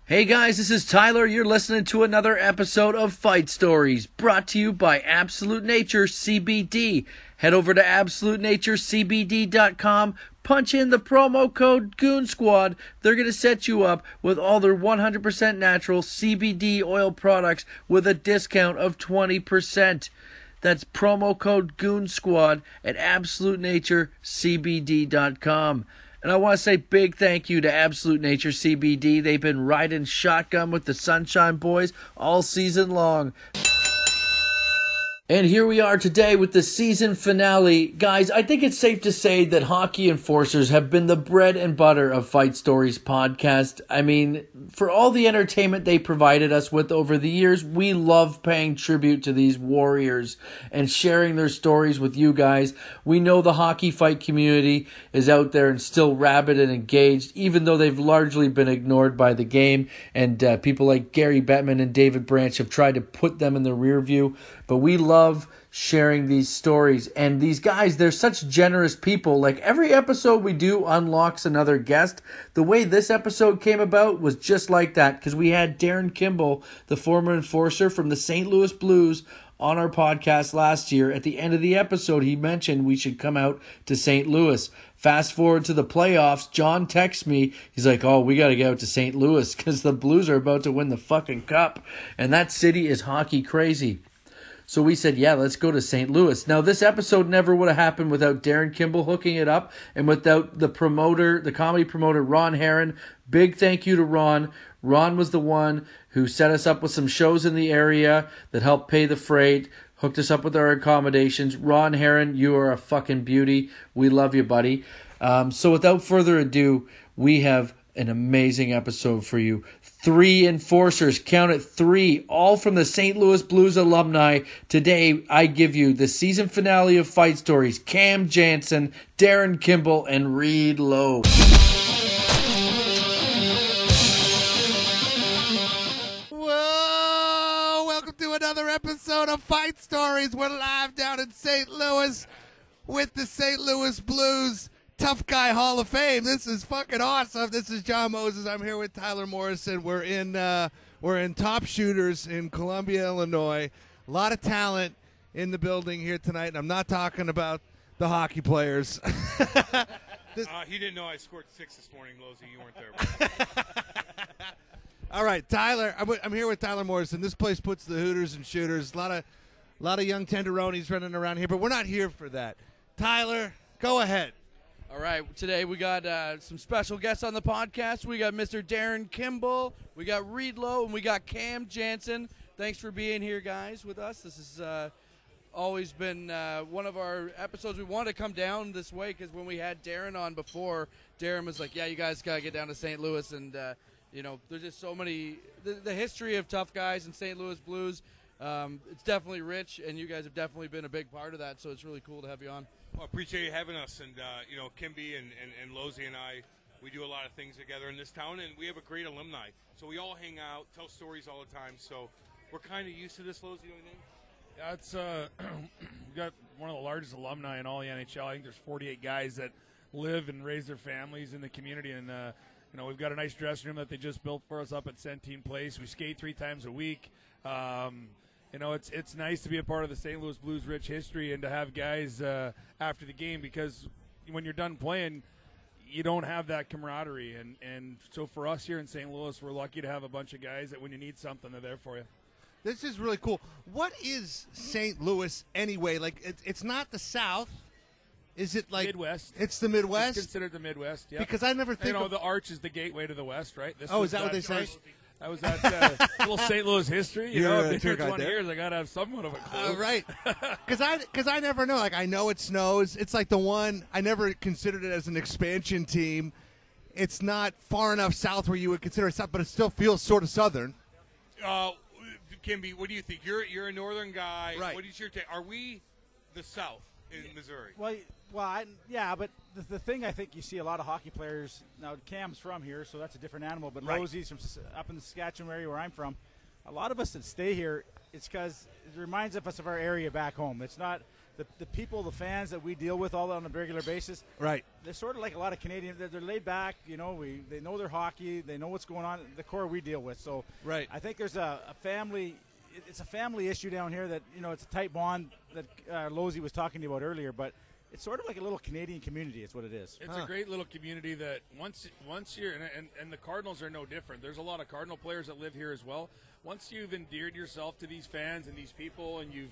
Hey guys, this is Tyler. You're listening to another episode of Fight Stories, brought to you by Absolute Nature CBD. Head over to AbsoluteNatureCBD.com, punch in the promo code Goon Squad. They're going to set you up with all their 100% natural CBD oil products with a discount of 20%. That's promo code Goon Squad at AbsoluteNatureCBD.com. And I want to say big thank you to Absolute Nature CBD. They've been riding shotgun with the Sunshine Boys all season long. And here we are today with the season finale. Guys, I think it's safe to say that Hockey Enforcers have been the bread and butter of Fight Stories podcast. I mean, for all the entertainment they provided us with over the years, we love paying tribute to these warriors and sharing their stories with you guys. We know the hockey fight community is out there and still rabid and engaged, even though they've largely been ignored by the game. And people like Gary Bettman and David Branch have tried to put them in the rear view. But we love sharing these stories. And these guys, they're such generous people. Like, every episode we do unlocks another guest. The way this episode came about was just like that, because we had Darin Kimble, the former enforcer from the St. Louis Blues, on our podcast last year. At the end of the episode, he mentioned we should come out to St. Louis. Fast forward to the playoffs, John texts me. He's like, oh, we got to get out to St. Louis because the Blues are about to win the fucking cup. And that city is hockey crazy. So we said, yeah, let's go to St. Louis. Now, this episode never would have happened without Darin Kimble hooking it up and without the promoter, the comedy promoter, Ron Herron. Big thank you to Ron. Ron was the one who set us up with some shows in the area that helped pay the freight, hooked us up with our accommodations. Ron Herron, you are a fucking beauty. We love you, buddy. So without further ado, we have an amazing episode for you. 3 enforcers, count it 3, all from the St. Louis Blues alumni. Today, I give you the season finale of Fight Stories, Cam Janssen, Darin Kimble, and Reed Lowe. Whoa! Welcome to another episode of Fight Stories. We're live down in St. Louis with the St. Louis Blues Tough Guy Hall of Fame. This is fucking awesome. This is John Moses. I'm here with Tyler Morrison. We're in Top Shooters in Columbia, Illinois. A lot of talent in the building here tonight, and I'm not talking about the hockey players. He didn't know I scored 6 this morning, Losey. You weren't there. All right, Tyler. I'm here with Tyler Morrison. This place puts the Hooters and Shooters. A lot of young tenderonis running around here, but we're not here for that. Tyler, go ahead. All right, today we got some special guests on the podcast. We got Mr. Darin Kimble, we got Reed Lowe, and we got Cam Janssen. Thanks for being here, guys, with us. This has always been one of our episodes. We wanted to come down this way because when we had Darin on before, Darin was like, yeah, you guys got to get down to St. Louis. And, there's just so many – the history of tough guys in St. Louis Blues, it's definitely rich, and you guys have definitely been a big part of that, so it's really cool to have you on. Well, appreciate you having us. And, Kimby and Losey and I, we do a lot of things together in this town, and we have a great alumni. So we all hang out, tell stories all the time. So we're kind of used to this, Losey, don't you think? Yeah, it's we've got one of the largest alumni in all the NHL. I think there's 48 guys that live and raise their families in the community, and we've got a nice dressing room that they just built for us up at Centene Place. We skate 3 times a week. It's nice to be a part of the St. Louis Blues' rich history and to have guys after the game, because when you're done playing, you don't have that camaraderie. And so for us here in St. Louis, we're lucky to have a bunch of guys that when you need something, they're there for you. This is really cool. What is St. Louis anyway? Like, it's not the South. Is it like Midwest? It's the Midwest. It's considered the Midwest. Yeah. Because I never think of the Arch is the gateway to the West, right? Is that what they say? That was that little St. Louis history. I've been here 20 years. I got to have somewhat of a clue. Right. Because I never know. Like, I know it snows. It's like the one, I never considered it as an expansion team. It's not far enough south where you would consider it south, but it still feels sort of southern. Kimby, what do you think? You're a northern guy. Right. What is your take? Are we the South in Missouri? Yeah, but the thing I think you see a lot of hockey players now. Cam's from here, so that's a different animal. But right. Losey's from up in the Saskatchewan area where I'm from. A lot of us that stay here, it's because it reminds us of our area back home. It's not the people, the fans that we deal with all on a regular basis, Right. they're sort of like a lot of Canadians. They're laid back. They know their hockey. They know what's going on. The core we deal with. So Right. I think there's a family. It's a family issue down here that it's a tight bond that Losey was talking to you about earlier. But it's sort of like a little Canadian community. Is what it is. It's a great little community that once you're and the Cardinals are no different. There's a lot of Cardinal players that live here as well. Once you've endeared yourself to these fans and these people, and you've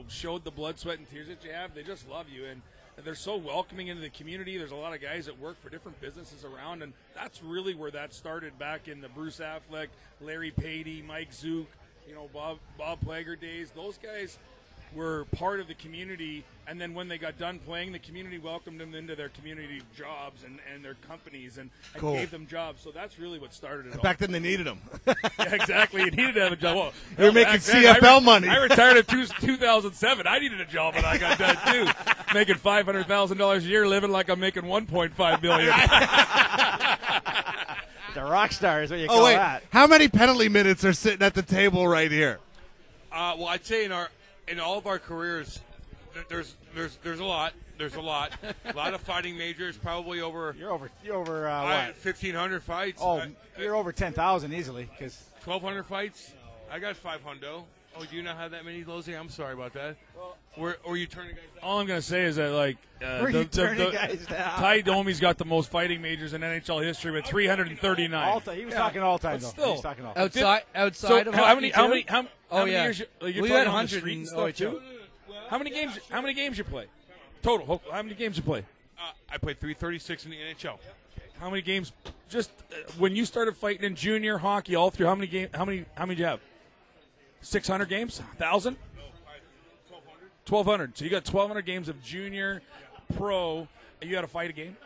showed the blood, sweat, and tears that you have, they just love you, and they're so welcoming into the community. There's a lot of guys that work for different businesses around, and that's really where that started back in the Bruce Affleck, Larry Patey, Mike Zook, Bob Plager days. Those guys were part of the community, and then when they got done playing, the community welcomed them into their community jobs and their companies and Cool. gave them jobs. So that's really what started it all. Back then they needed them. Yeah, exactly. You needed to have a job. Well, They were making back then, CFL money. I retired in 2007. I needed a job when I got done, too. Making $500,000 a year, living like I'm making $1.5 million. The rock star is what you call that. How many penalty minutes are sitting at the table right here? Well, I'd say in all of our careers, there's a lot. There's a lot of fighting majors. Probably over. You're over what? 1,500 fights. Oh, you're over 10,000 easily because 1,200 fights. I got 500. Oh, do you not have that many, Losey? I'm sorry about that. Or you turning guys down? All I'm going to say is that, guys down? Ty Domi's got the most fighting majors in NHL history with 339. He was talking all time, But though. still. He was talking all time. Outside of how many hockey, too? many years you're We talking had on the 100 street in and stuff too? OHL. How many games you play? Total. How many games you play? I played 336 in the NHL. How many games? Just when you started fighting in junior hockey, all through how many games? How many did you have? 600 games? 1,000? 1,200. So you got 1,200 games of junior, pro, and you got to fight a game?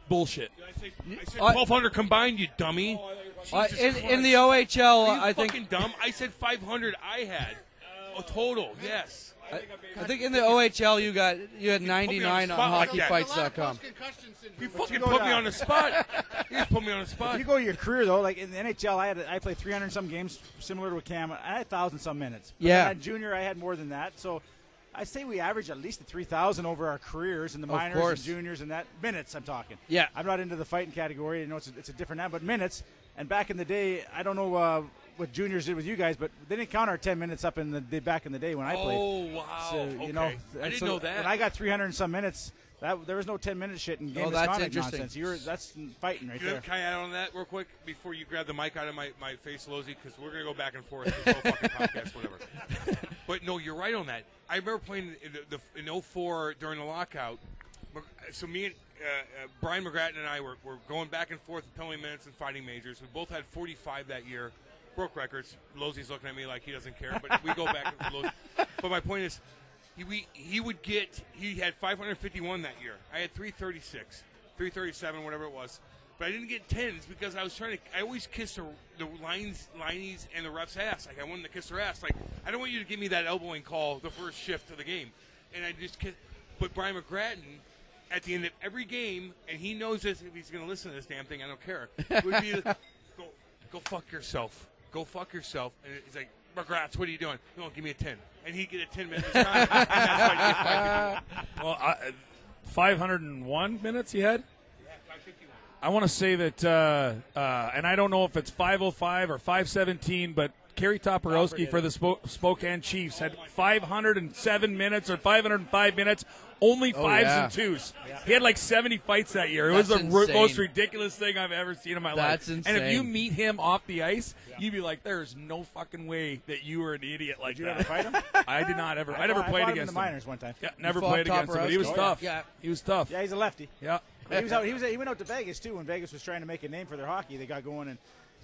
Bullshit. I said 1,200 combined, you dummy. In the OHL, Are you I think fucking dumb? I said 500 I had. Total, yes. I think in the OHL you had 99 on spot like that. hockeyfights.com. You fucking put me on the spot. You just put me on the spot. If you go to your career, though, like in the NHL, I played 300-some games, similar to a Cam. I had 1,000-some minutes. But Yeah. then at junior, I had more than that. So I say we average at least 3,000 over our careers in the minors and course. juniors and that. Minutes, I'm talking. Yeah. I'm not into the fighting category. It's a different now, but minutes. And back in the day, I don't know what juniors did with you guys, but they didn't count our 10 minutes up in the back in the day when I played. Oh, wow. So, Okay. I didn't know that. When I got 300 and some minutes, there was no 10-minute shit in game that's misconduct interesting. nonsense. That's fighting right there. Can I add on that real quick before you grab the mic out of my face, Losey? Because we're going to go back and forth this whole fucking podcast, whatever. But, no, you're right on that. I remember playing in 04 during the lockout. So me and Brian McGrattan and I were going back and forth in penalty minutes and fighting majors. We both had 45 that year. Broke records. Losey's looking at me like he doesn't care, but we go back and forth. But my point is, he had 551 that year. I had 336, 337, whatever it was. But I didn't get 10s because I always kiss the lineys and the ref's ass. Like, I wanted to kiss their ass. Like, I don't want you to give me that elbowing call the first shift of the game. And I just kissed. But Brian McGrattan, at the end of every game, and he knows this, if he's going to listen to this damn thing, I don't care, would be, go fuck yourself. Go fuck yourself. And he's like, McGratz, what are you doing? No, give me a 10. And he'd get a 10 minutes time. And that's why you get 551. Well, 501 minutes he had? Yeah, 551. I want to say that, and I don't know if it's 505 or 517, but Kerry Toporowski for the Spokane Chiefs had 507 minutes or 505 minutes, only fives and twos. Yeah. He had like 70 fights that year. It was the most ridiculous thing I've ever seen in my life. That's insane. And if you meet him off the ice, you'd be like, there's no fucking way that you were an idiot like Did you that. ever fight him? I did not ever. I never fought played him against in the minors one time. Yeah, never fought played against him, but he was Toporowski? tough. Yeah. He was tough. Yeah, he's a lefty. Yeah. He went out to Vegas too when Vegas was trying to make a name for their hockey. They got going, and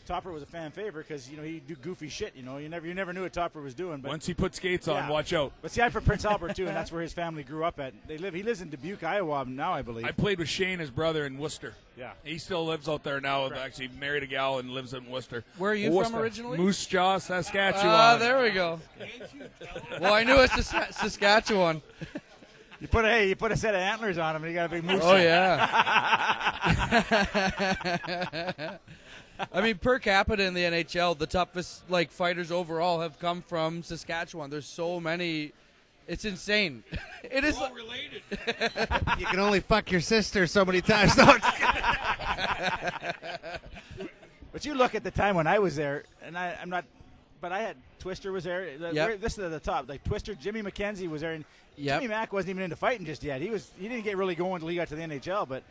Topper was a fan favorite because he'd do goofy shit. You never knew what Topper was doing. But Once he put skates on, watch out. But see, I'm from Prince Albert too, and that's where his family grew up at. He lives in Dubuque, Iowa now, I believe. I played with Shane, his brother, in Worcester. Yeah. He still lives out there now. Actually married a gal and lives in Worcester. Where are you from originally? Moose Jaw, Saskatchewan. There we go. Well, I knew it's Saskatchewan. You put a set of antlers on him, and you got a big moose. Oh yeah. I mean, per capita in the NHL, the toughest fighters overall have come from Saskatchewan. There's so many It's insane. It is We're all related. You can only fuck your sister so many times. No, But you look at the time when I was there, and I'm not, but I had Twister was there. Yep. This is at the top. Like Twister, Jimmy McKenzie was there, and Yep. Jimmy Mack wasn't even into fighting just yet. He didn't get really going until he got to the NHL. But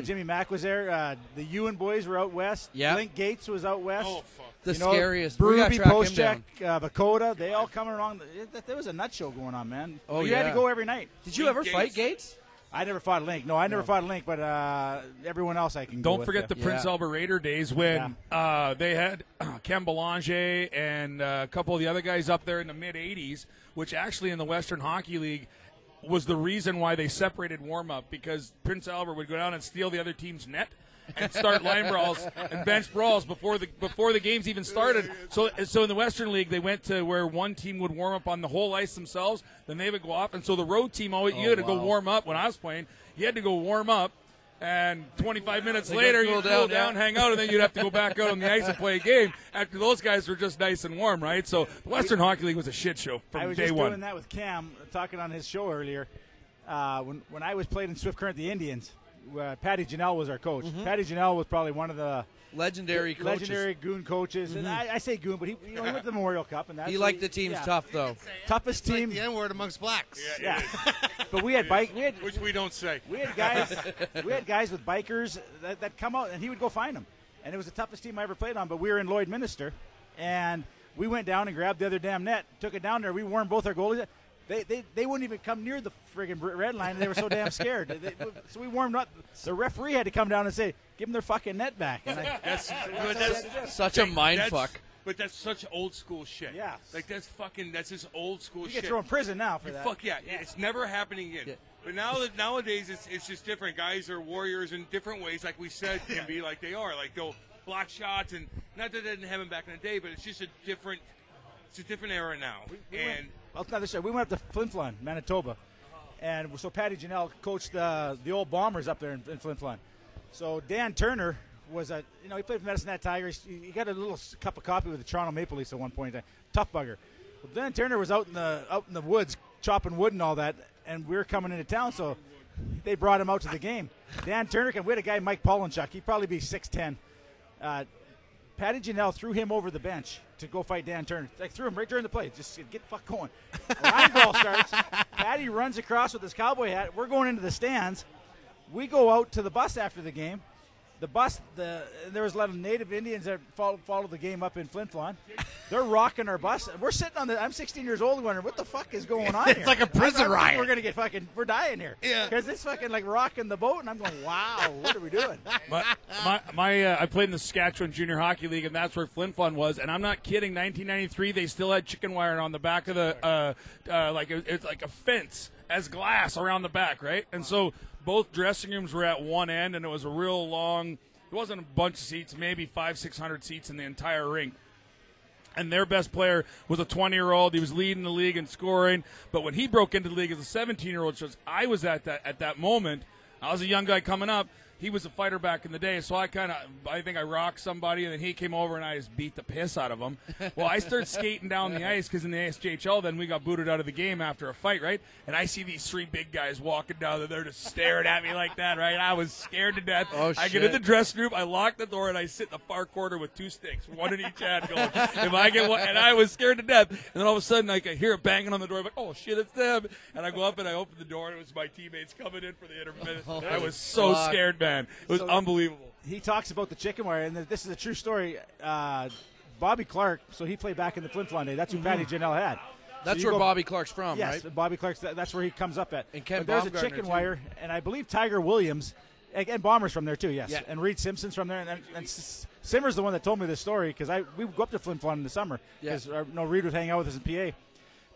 Jimmy Mack was there. The Ewan boys were out west. Yep. Link Gates was out west. Oh, fuck. the scariest. We Berube, gotta track him Poschek, down. Vakota, they all coming along. There was a nut show going on, man. Oh, you had yeah. to go every night. Did you ever fight Gates? I never fought Link. No, I never fought Link, but everyone else I can go Don't with, forget yeah. the Prince Albert Raider days when they had Ken Belanger and a couple of the other guys up there in the mid-'80s, which actually in the Western Hockey League was the reason why they separated warm-up, because Prince Albert would go down and steal the other team's net and start line brawls and bench brawls before the games even started. So in the Western League, they went to where one team would warm up on the whole ice themselves, then they would go off, and so the road team always you had to go warm up. When I was playing, you had to go warm up, and 25 minutes later you'd cool down, hang out, and then you'd have to go back out on the ice and play a game after those guys were just nice and warm, right? So the Western Hockey League was a shit show from I was day just one. doing that with Cam, talking on his show earlier. When I was playing in Swift Current, the Indians, Patty Janelle was our coach. Patty Janelle was probably one of the Legendary coaches. legendary goon coaches. And I say goon, but he went to the Memorial Cup. And that's He liked the teams tough, though. Toughest it's like team. the N-word amongst blacks. Yeah. But we had bike. Which we don't say. We had guys with bikers that come out, and he would go find them. And it was the toughest team I ever played on. But we were in Lloydminster, and we went down and grabbed the other damn net, took it down there. We warmed both our goalies. They wouldn't even come near the friggin' red line, and they were so damn scared. So we warmed up. The referee had to come down and say, "Give them their fucking net back." And That's Such a mind fuck. But that's such old school shit. Yeah. Like that's just old school you shit. get thrown in prison now for You that. fuck yeah. It's never happening again. Yeah. But nowadays it's just different. Guys are warriors in different ways, like we said, can be like they are. Like they'll block shots, and not that they didn't have them back in the day, but it's just a different era now. Well, it's not this year. We went up to Flin Flon, Manitoba, and so Patty Janelle coached the old Bombers up there in Flin Flon. So Dan Turner was he played for Medicine Hat Tigers. He got a little cup of coffee with the Toronto Maple Leafs at one point. Tough bugger. Well, Dan Turner was out in the woods chopping wood and all that, and we were coming into town, so they brought him out to the game. Dan Turner we had a guy, Mike Polinchuk. He'd probably be 6'10". Patty Janelle threw him over the bench to go fight Dan Turner. Like, threw him right during the play. Just said, get the fuck going. Line ball starts. Patty runs across with his cowboy hat. We're going into the stands. We go out to the bus after the game. The bus, there was a lot of native Indians that followed the game up in Flin Flon. They're rocking our bus. We're sitting on I'm 16 years old, wondering what the fuck is going on here. It's like a prison riot. We're gonna get we're dying here. Yeah. Because it's fucking like rocking the boat, and I'm going, wow, what are we doing? I played in the Saskatchewan Junior Hockey League, and that's where Flin Flon was. And I'm not kidding. 1993, they still had chicken wire on the back of the it's like a fence as glass around the back, right? And so both dressing rooms were at one end, and it was a real long. It wasn't a bunch of seats, maybe 500-600 seats in the entire rink. And their best player was a 20-year-old. He was leading the league in scoring. But when he broke into the league as a 17-year-old, I was at that moment. I was a young guy coming up. He was a fighter back in the day, so I think I rocked somebody, and then he came over, and I just beat the piss out of him. Well, I started skating down the ice because in the SJHL, then we got booted out of the game after a fight, right? And I see these three big guys walking down, and they're just staring at me like that, right? I was scared to death. Oh, I get in the dressing room, I lock the door, and I sit in the far corner with two sticks, one in each hand, going, if I get one, and I was scared to death. And then all of a sudden, I hear it banging on the door. I'm like, oh, shit, it's them. And I go up, and I open the door, and it was my teammates coming in for the intermission. I was so scared, man. It was unbelievable. He talks about the chicken wire, and this is a true story. Bobby Clark, so he played back in the Flin Flon day. That's who Patty Janelle had. That's where Bobby Clark's from, yes, right? Bobby Clark's. That's where he comes up at. And Ken but there's a Baumgartner, chicken too. wire, and I believe Tiger Williams, and Bomber's from there too. Yes, Yeah. and Reed Simpson's from there, and Simmer's the one that told me this story because we would go up to Flin Flon in the summer because Reed would hang out with us in PA,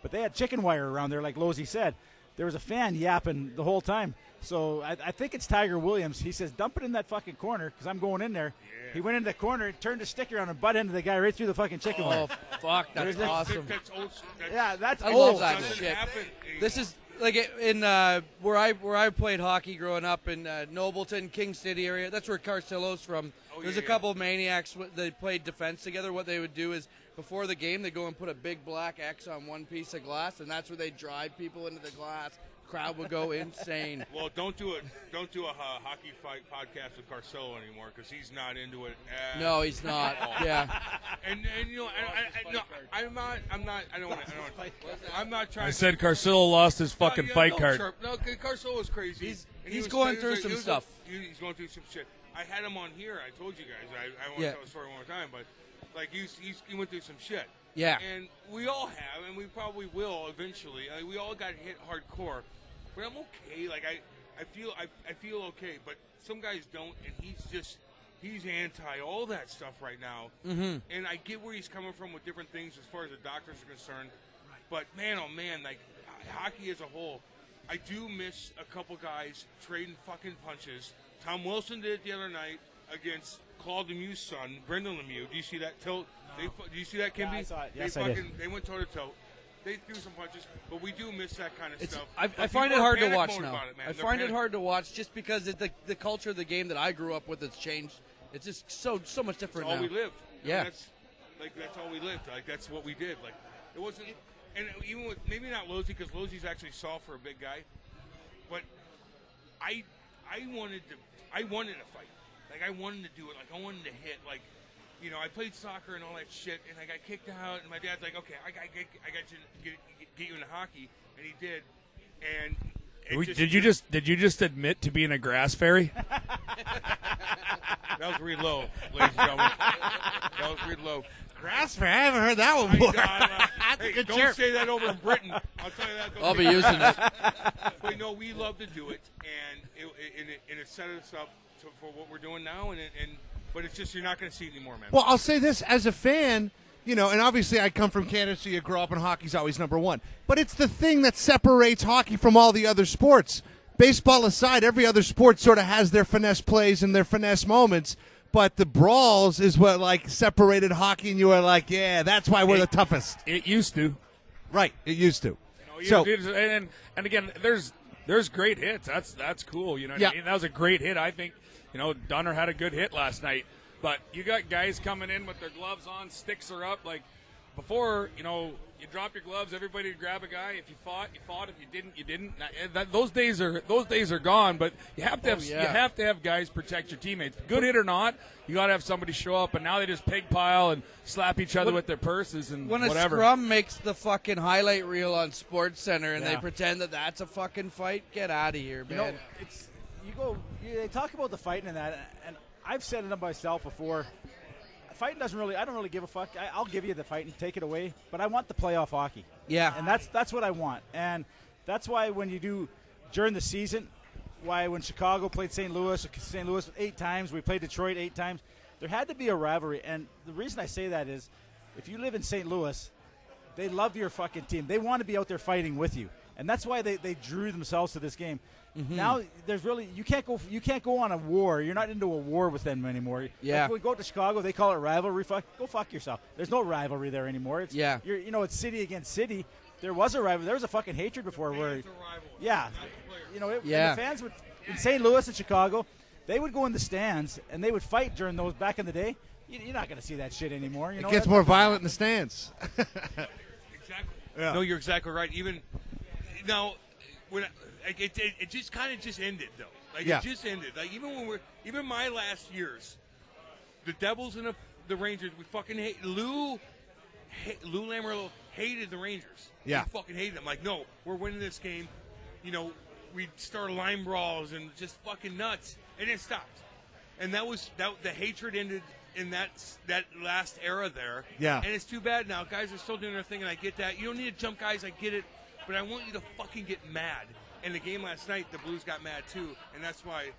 but they had chicken wire around there, like Losey said. There was a fan yapping the whole time. So I think it's Tiger Williams. He says, dump it in that fucking corner because I'm going in there. Yeah. He went into the corner, turned his stick around, and butt into the guy right through the fucking chicken wire. Oh, fuck, that's awesome. That's old. Yeah, that's I old. love that Doesn't shit. happen. This is like in where I played hockey growing up in Nobleton, King City area. That's where Carcillo's from. There's a couple of maniacs that played defense together. What they would do is before the game, they go and put a big black X on one piece of glass, and that's where they drive people into the glass. Crowd would go insane. Well, don't do a hockey fight podcast with Carcillo anymore because he's not into it. No, he's not. Yeah. And you know, I'm not trying. I said Carcillo lost his fucking fight card. No, Carcillo was crazy. He's going through some stuff. He's going through some shit. I had him on here. I told you guys. I won't tell the story one more time, but like he went through some shit. Yeah. And we all have, and we probably will eventually. We all got hit hardcore. But I'm okay. Like I feel okay. But some guys don't, and he's anti all that stuff right now. Mm-hmm. And I get where he's coming from with different things as far as the doctors are concerned. But man, oh man, like hockey as a whole, I do miss a couple guys trading fucking punches. Tom Wilson did it the other night against Claude Lemieux's son, Brendan Lemieux. Do you see that tilt? Do you see that, Kimby? Yeah, I saw it. Yes, They went toe to toe. They threw some punches, but we do miss that kind of stuff. I find it hard to watch now. I find it hard to watch just because the culture of the game that I grew up with has changed. It's just so much different now. now. All we lived. Yeah. That's all we lived. Like that's what we did. Like it wasn't, and even with maybe not Losey because Losey's actually soft for a big guy, but I wanted to fight. Like I wanted to do it. Like I wanted to hit. Like. You know, I played soccer and all that shit, and I got kicked out. And my dad's like, "Okay, I got to get you into hockey," and he did. And did you just admit to being a grass fairy? That was real low, ladies and gentlemen. That was real low. Grass fairy? I haven't heard that one before. Hey, don't say that over in Britain. I'll tell you that. I'll be using it. But no, we love to do it, and it set us up for what we're doing now, but it's just you're not going to see it anymore, man. Well, I'll say this as a fan, you know, and obviously I come from Canada, so you grow up and hockey's always number one. But it's the thing that separates hockey from all the other sports. Baseball aside, every other sport sort of has their finesse plays and their finesse moments. But the brawls is what like separated hockey, and you were like, yeah, that's why we're the toughest. It used to, right? It used to. And again, there's great hits. That's cool. You know, what I mean? That was a great hit. I think. You know, Dunner had a good hit last night, but you got guys coming in with their gloves on, sticks are up. Like before, you know, you drop your gloves, everybody would grab a guy. If you fought, you fought. If you didn't, you didn't. Those days are gone. But you have to have guys protect your teammates, good hit or not. You got to have somebody show up. And now they just pig pile and slap each other with their purses and when whatever. When a scrum makes the fucking highlight reel on Sports Center and they pretend that that's a fucking fight, get out of here, man. You know, they talk about the fighting and that, and I've said it to myself before. Fighting I don't really give a fuck. I'll give you the fight and take it away, but I want the playoff hockey. Yeah. And that's what I want. And that's why when you do, during the season, when Chicago played St. Louis 8 times, we played Detroit 8 times, there had to be a rivalry. And the reason I say that is, if you live in St. Louis, they love your fucking team. They want to be out there fighting with you. And that's why they drew themselves to this game. Mm-hmm. Now there's really you can't go on a war. You're not into a war with them anymore. Yeah. Like when we go to Chicago, they call it rivalry. Go fuck yourself. There's no rivalry there anymore. It's it's city against city. There was a rivalry. There was a fucking hatred before. And the fans in St. Louis and Chicago, they would go in the stands and they would fight during those back in the day. You're not going to see that shit anymore. It gets more violent in the stands. Exactly. Yeah. No, you're exactly right. Even now, when it just kind of just ended though. Like it just ended. Like even my last years, the Devils and the Rangers, we fucking hate Lou Lamoriello hated the Rangers. Yeah, he fucking hated them. Like, no, we're winning this game. You know, we start line brawls and just fucking nuts, and it stopped. And the hatred ended in that last era there. Yeah, and it's too bad now. Guys are still doing their thing, and I get that. You don't need to jump guys. I get it. But I want you to fucking get mad. In the game last night, the Blues got mad too, and that's why.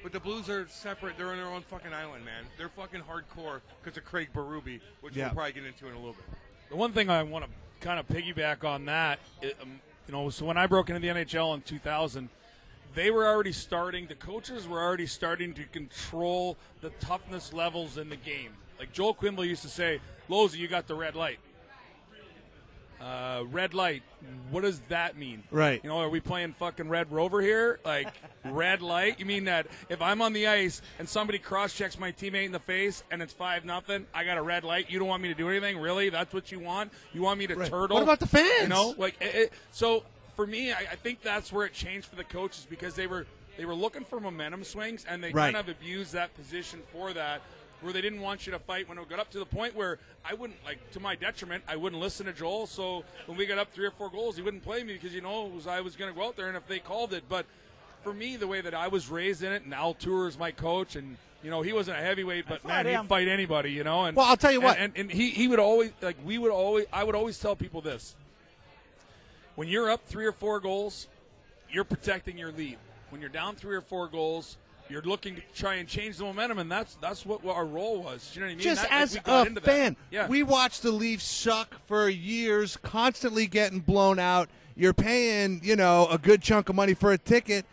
But the Blues are separate. They're on their own fucking island, man. They're fucking hardcore because of Craig Berube, which we'll probably get into in a little bit. The one thing I want to kind of piggyback on that, so when I broke into the NHL in 2000, the coaches were already starting to control the toughness levels in the game. Like Joel Quimble used to say, Losey, you got the red light. Red light. What does that mean? Right. You know, are we playing fucking Red Rover here? Like, red light? You mean that if I'm on the ice and somebody cross-checks my teammate in the face and it's 5-0, I got a red light? You don't want me to do anything? Really? That's what you want? You want me to turtle? What about the fans? You know, like, so for me, I think that's where it changed for the coaches because they were looking for momentum swings and they kind of abused that position for that. Where they didn't want you to fight when it got up to the point where I wouldn't, like, to my detriment, I wouldn't listen to Joel. So when we got up 3 or 4 goals, he wouldn't play me because, I was going to go out there and if they called it. But for me, the way that I was raised in it, and Al Tour is my coach, and, he wasn't a heavyweight, but, man, he'd fight anybody, And, well, I'll tell you what. And he would always, like, I would always tell people this. When you're up 3 or 4 goals, you're protecting your lead. When you're down 3 or 4 goals, you're looking to try and change the momentum, and that's what our role was. You know what I mean? Just as a fan, we watched the Leafs suck for years, constantly getting blown out. You're paying, a good chunk of money for a ticket.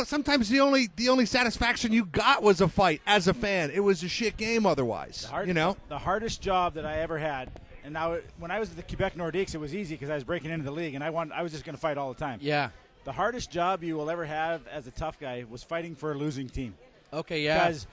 Sometimes the only satisfaction you got was a fight as a fan. It was a shit game otherwise. The hardest job that I ever had, and now when I was at the Quebec Nordiques, it was easy because I was breaking into the league, and I was just going to fight all the time. Yeah. The hardest job you will ever have as a tough guy was fighting for a losing team. Okay, yeah. Because,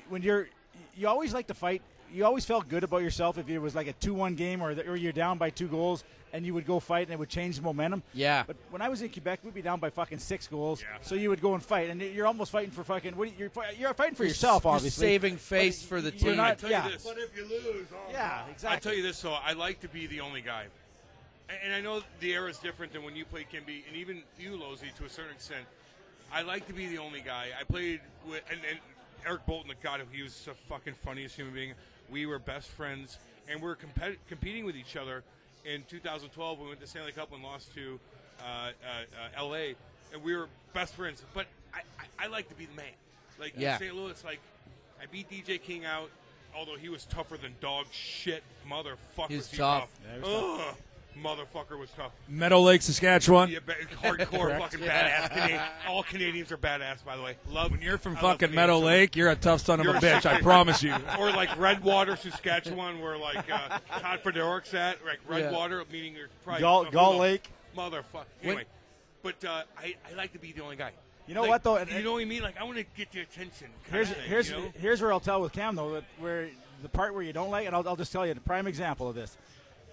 when you always like to fight, you always felt good about yourself if it was like a 2-1 game or you're down by 2 goals and you would go fight and it would change the momentum. Yeah. But when I was in Quebec, we'd be down by fucking 6 goals, so you would go and fight. And you're almost fighting for fucking – you're fighting for yourself, obviously. You're saving face for the team. I tell you this. But if you lose – yeah, exactly. I tell you this, though. I like to be the only guy. And I know the era is different than when you played Kimby, and even you, Losey, to a certain extent. I like to be the only guy. I played with and Eric Bolton, God, he was the fucking funniest human being. We were best friends, and we were competing with each other. In 2012, we went to Stanley Cup and lost to L.A., and we were best friends. But I like to be the man. Like in St. Louis, like I beat DJ King out, although he was tougher than dog shit. Motherfucker, He's tough. Ugh. Motherfucker was tough. Meadow Lake, Saskatchewan. Yeah, hardcore fucking badass. All Canadians are badass, by the way. When you're from fucking Meadow Lake, you're a tough son of a bitch, I promise you. Or like Redwater, Saskatchewan, where like Todd Fedorik's at. Like Redwater, meaning you're probably Gull Lake. Motherfucker. Anyway, but I like to be the only guy. You know like, what though? You know what I mean? Like I want to get the attention. Here's where I'll tell with Cam though, where the part where you don't like, and I'll just tell you the prime example of this.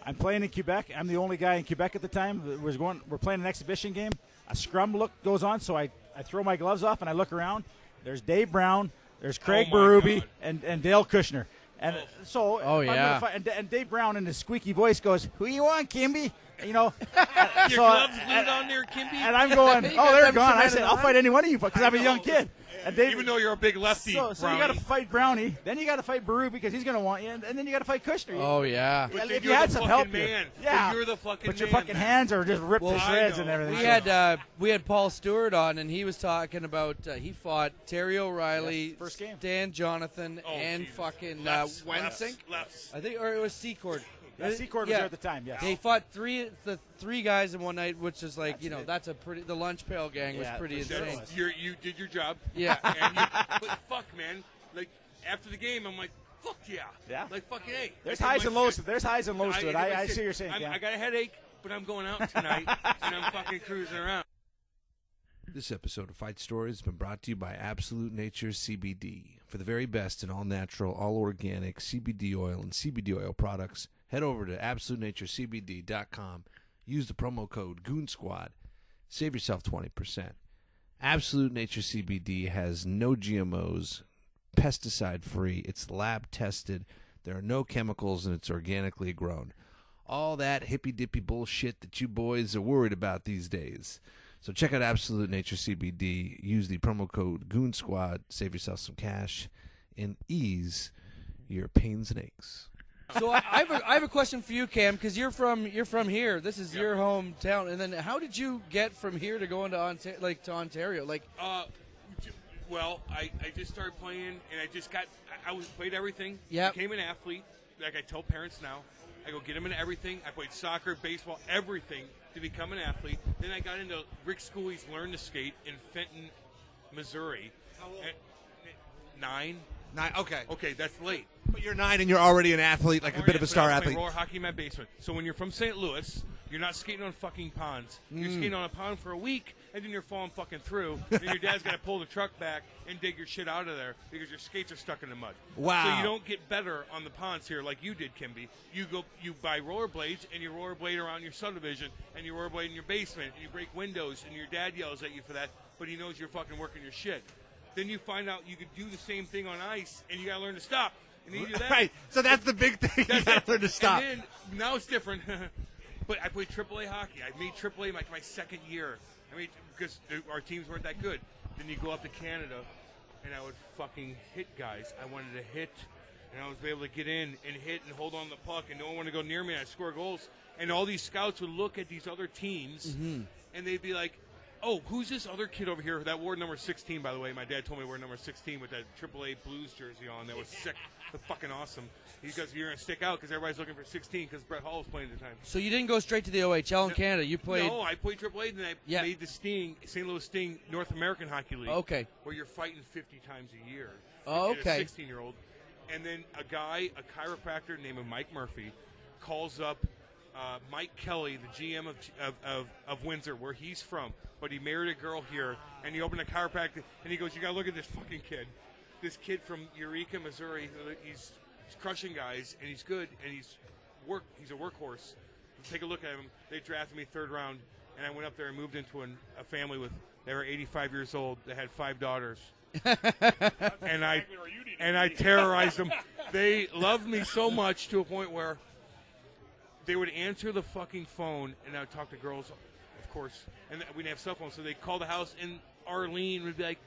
I'm playing in Quebec. I'm the only guy in Quebec at the time. We're playing an exhibition game. A scrum look goes on, so I throw my gloves off and I look around. There's Dave Brown, there's Craig Berube, and Dale Kushner. And and Dave Brown in his squeaky voice goes, "Who you want, Kimby?" Your gloves glued on there, Kimby. And I'm going, "Oh, they're gone." I said, "I'll fight any one of you because I'm a young kid." And Dave, even though you're a big lefty, so you got to fight Brownie, then you got to fight Berube because he's going to want you, and then you got to fight Kushner. Oh yeah. But if you had some help, man. yeah. But you're the fucking but your man, fucking hands are just ripped to shreds and everything. We had Paul Stewart on, and he was talking about he fought Terry O'Reilly, first game. Stan Jonathan, and fucking Wensink. I think, or it was Secord. Secord was there at the time. Yes. They fought the three guys in one night, which is like that's a pretty. The Lunch Pail Gang was pretty insane. You did your job. Yeah. But fuck, man. Like after the game, I'm like, fuck yeah. Yeah. Like fucking hey. There's highs and lows. There's highs and lows to it. I see what you're saying. I got a headache, but I'm going out tonight, and I'm fucking cruising around. This episode of Fight Story has been brought to you by Absolute Nature CBD. For the very best in all natural, all organic CBD oil and CBD oil products, head over to AbsoluteNatureCBD.com. Use the promo code Goon Squad. Save yourself 20%. Absolute Nature CBD has no GMOs, pesticide-free. It's lab-tested. There are no chemicals, and it's organically grown. All that hippy-dippy bullshit that you boys are worried about these days. So check out Absolute Nature CBD. Use the promo code Goon Squad. Save yourself some cash and ease your pains and aches. So I have a question for you, Cam, because you're from here. This is your hometown. And then how did you get from here to go into Ontario? Like, well, I just started playing, and I played everything. Yeah. Became an athlete. Like I tell parents now, I go get them into everything. I played soccer, baseball, everything to become an athlete. Then I got into Rick Schooley's Learn to Skate in Fenton, Missouri. How old? 9. 9. Okay. Okay, that's late. But you're 9 and you're already an athlete, like a bit of a star athlete. Roller hockey in my basement. So when you're from St. Louis, you're not skating on fucking ponds. You're skating on a pond for a week, and then you're falling fucking through. And your dad's got to pull the truck back and dig your shit out of there because your skates are stuck in the mud. Wow. So you don't get better on the ponds here like you did, Kimby. You buy rollerblades, and you rollerblade around your subdivision, and you rollerblade in your basement, and you break windows, and your dad yells at you for that, but he knows you're fucking working your shit. Then you find out you could do the same thing on ice, and you got to learn to stop. And you do that. Right. So that's the big thing. You got to learn to stop. And then, now it's different. But I played AAA hockey. I made AAA like my second year. I mean, because our teams weren't that good. Then you go up to Canada, and I would fucking hit guys. I wanted to hit, and I was able to get in and hit and hold on the puck, and no one wanted to go near me. And I'd score goals. And all these scouts would look at these other teams, and they'd be like, oh, who's this other kid over here that wore number 16, by the way? My dad told me to wear number 16 with that AAA Blues jersey on. That was sick. That's fucking awesome. Because you're going to stick out because everybody's looking for 16 because Brett Hall was playing at the time. So you didn't go straight to the OHL in Canada. You played. No, I played AAA, and then I made the Sting, St. Louis Sting North American Hockey League. Okay. Where you're fighting 50 times a year. Oh, okay. A 16-year-old. And then a chiropractor named Mike Murphy, calls up Mike Kelly, the GM of Windsor, where he's from. But he married a girl here, and he opened a chiropractic, and he goes, you got to look at this fucking kid. This kid from Eureka, Missouri, he's crushing guys, and he's good, and he's a workhorse. Take a look at him. They drafted me 3rd round, and I went up there and moved into a family they were 85 years old. They had 5 daughters. and I terrorized them. They loved me so much to a point where they would answer the fucking phone, and I would talk to girls, of course, and we didn't have cell phones, so they'd call the house, and Arlene would be like,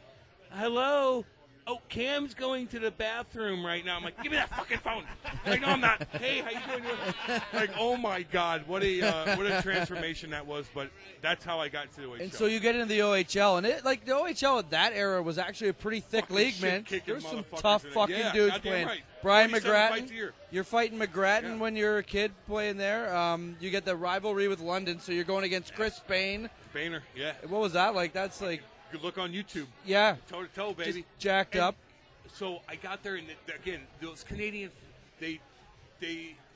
hello? Oh, Cam's going to the bathroom right now. I'm like, give me that fucking phone. Like, no, I'm not. Hey, how you doing? Like, oh my God, what a transformation that was. But that's how I got to the OHL. And so you get into the OHL, and the OHL at that era was actually a pretty thick league, man. There's some tough fucking dudes playing. Right. Brian McGrattan, you're fighting McGrattan when you're a kid playing there. You get the rivalry with London, so you're going against Chris Spain. Spainer, yeah. What was that like? That's like. Good look on YouTube. Yeah. Toe to toe, baby. Just jacked up. So I got there, and again, those Canadians, they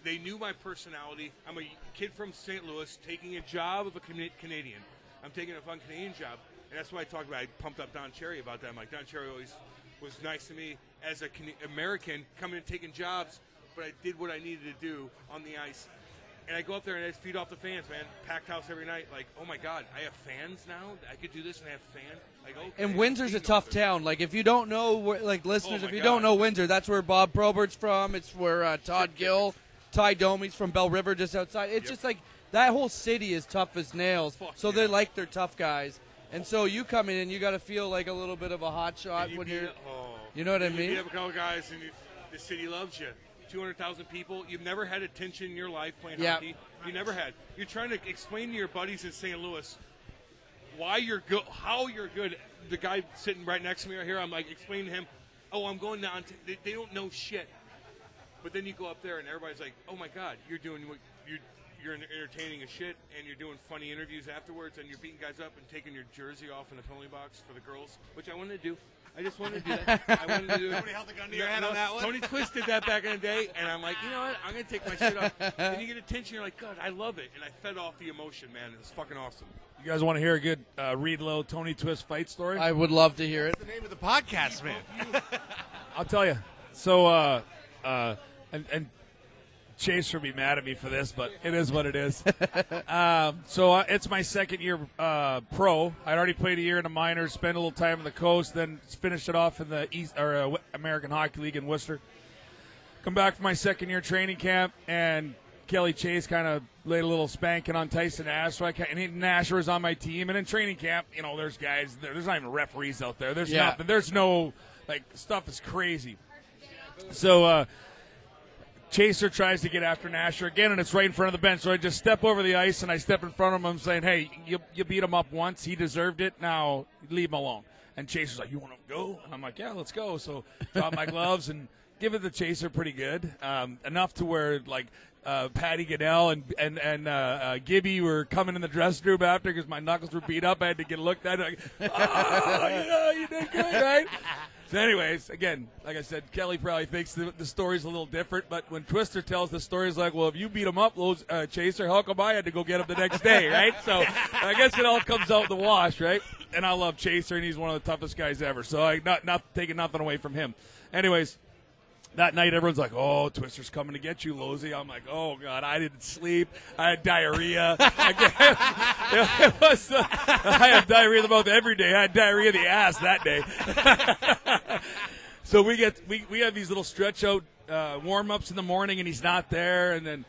knew my personality. I'm a kid from St. Louis taking a job of a Canadian. I'm taking a fun Canadian job, and that's why I talked about. I pumped up Don Cherry about that. I'm like, Don Cherry always was nice to me as an American coming and taking jobs, but I did what I needed to do on the ice. And I go up there and I just feed off the fans, man. Packed house every night. Like, oh my God, I have fans now. I could do this and have fans. Like, okay. And Windsor's a tough town. Like, if you don't know, like listeners, if you don't know Windsor, that's where Bob Probert's from. It's where Todd Gill, Ty Domey's from Bell River, just outside. It's just like that whole city is tough as nails. So they like their tough guys. And so you come in and you got to feel like a little bit of a hot shot when you're. You know what I mean? You have a couple guys and the city loves you. 200,000 people. You've never had attention in your life playing hockey. You never had. You're trying to explain to your buddies in St. Louis why you're good, how you're good. The guy sitting right next to me right here, I'm like explaining to him, oh, I'm going down. They don't know shit. But then you go up there and everybody's like, oh my God, you're doing what you're entertaining as shit, and you're doing funny interviews afterwards, and you're beating guys up and taking your jersey off in the penalty box for the girls, which I wanted to do. I just wanted to do that. I wanted to do it. Somebody held the gun to your head on that one? Tony Twist did that back in the day, and I'm like, you know what? I'm going to take my shit off. And you get attention. You're like, God, I love it. And I fed off the emotion, man. It was fucking awesome. You guys want to hear a good Reed Lowe Tony Twist fight story? I would love to hear it. What's the name of the podcast, man? I'll tell you. So, and Chase will be mad at me for this, but it is what it is. So it's my second year pro. I'd already played a year in the minors, spent a little time on the coast, then finished it off in the American Hockey League in Worcester. Come back for my second year training camp, and Kelly Chase kind of laid a little spanking on Tyson Nash. So Nash was on my team, and in training camp, you know, there's guys. There's not even referees out there. There's nothing. There's no stuff is crazy. So. Chaser tries to get after Nasher again, and it's right in front of the bench. So I just step over the ice, and I step in front of him. I'm saying, hey, you beat him up once. He deserved it. Now leave him alone. And Chaser's like, you want to go? And I'm like, yeah, let's go. So drop my gloves and give it the Chaser pretty good. Enough to where, Patty Goodell and Gibby were coming in the dressing room after because my knuckles were beat up. I had to get looked at. Like, you did good, right? So anyways, again, like I said, Kelly probably thinks the story's a little different, but when Twister tells the story, it's like, well, if you beat him up, Chaser, how come I had to go get him the next day, right? So I guess it all comes out in the wash, right? And I love Chaser, and he's one of the toughest guys ever, so I'm not taking nothing away from him. Anyways, that night, everyone's like, oh, Twister's coming to get you, Losey. I'm like, oh, God, I didn't sleep. I had diarrhea. I have diarrhea in the mouth every day. I had diarrhea in the ass that day. So we have these little stretch-out warm-ups in the morning, and he's not there. And then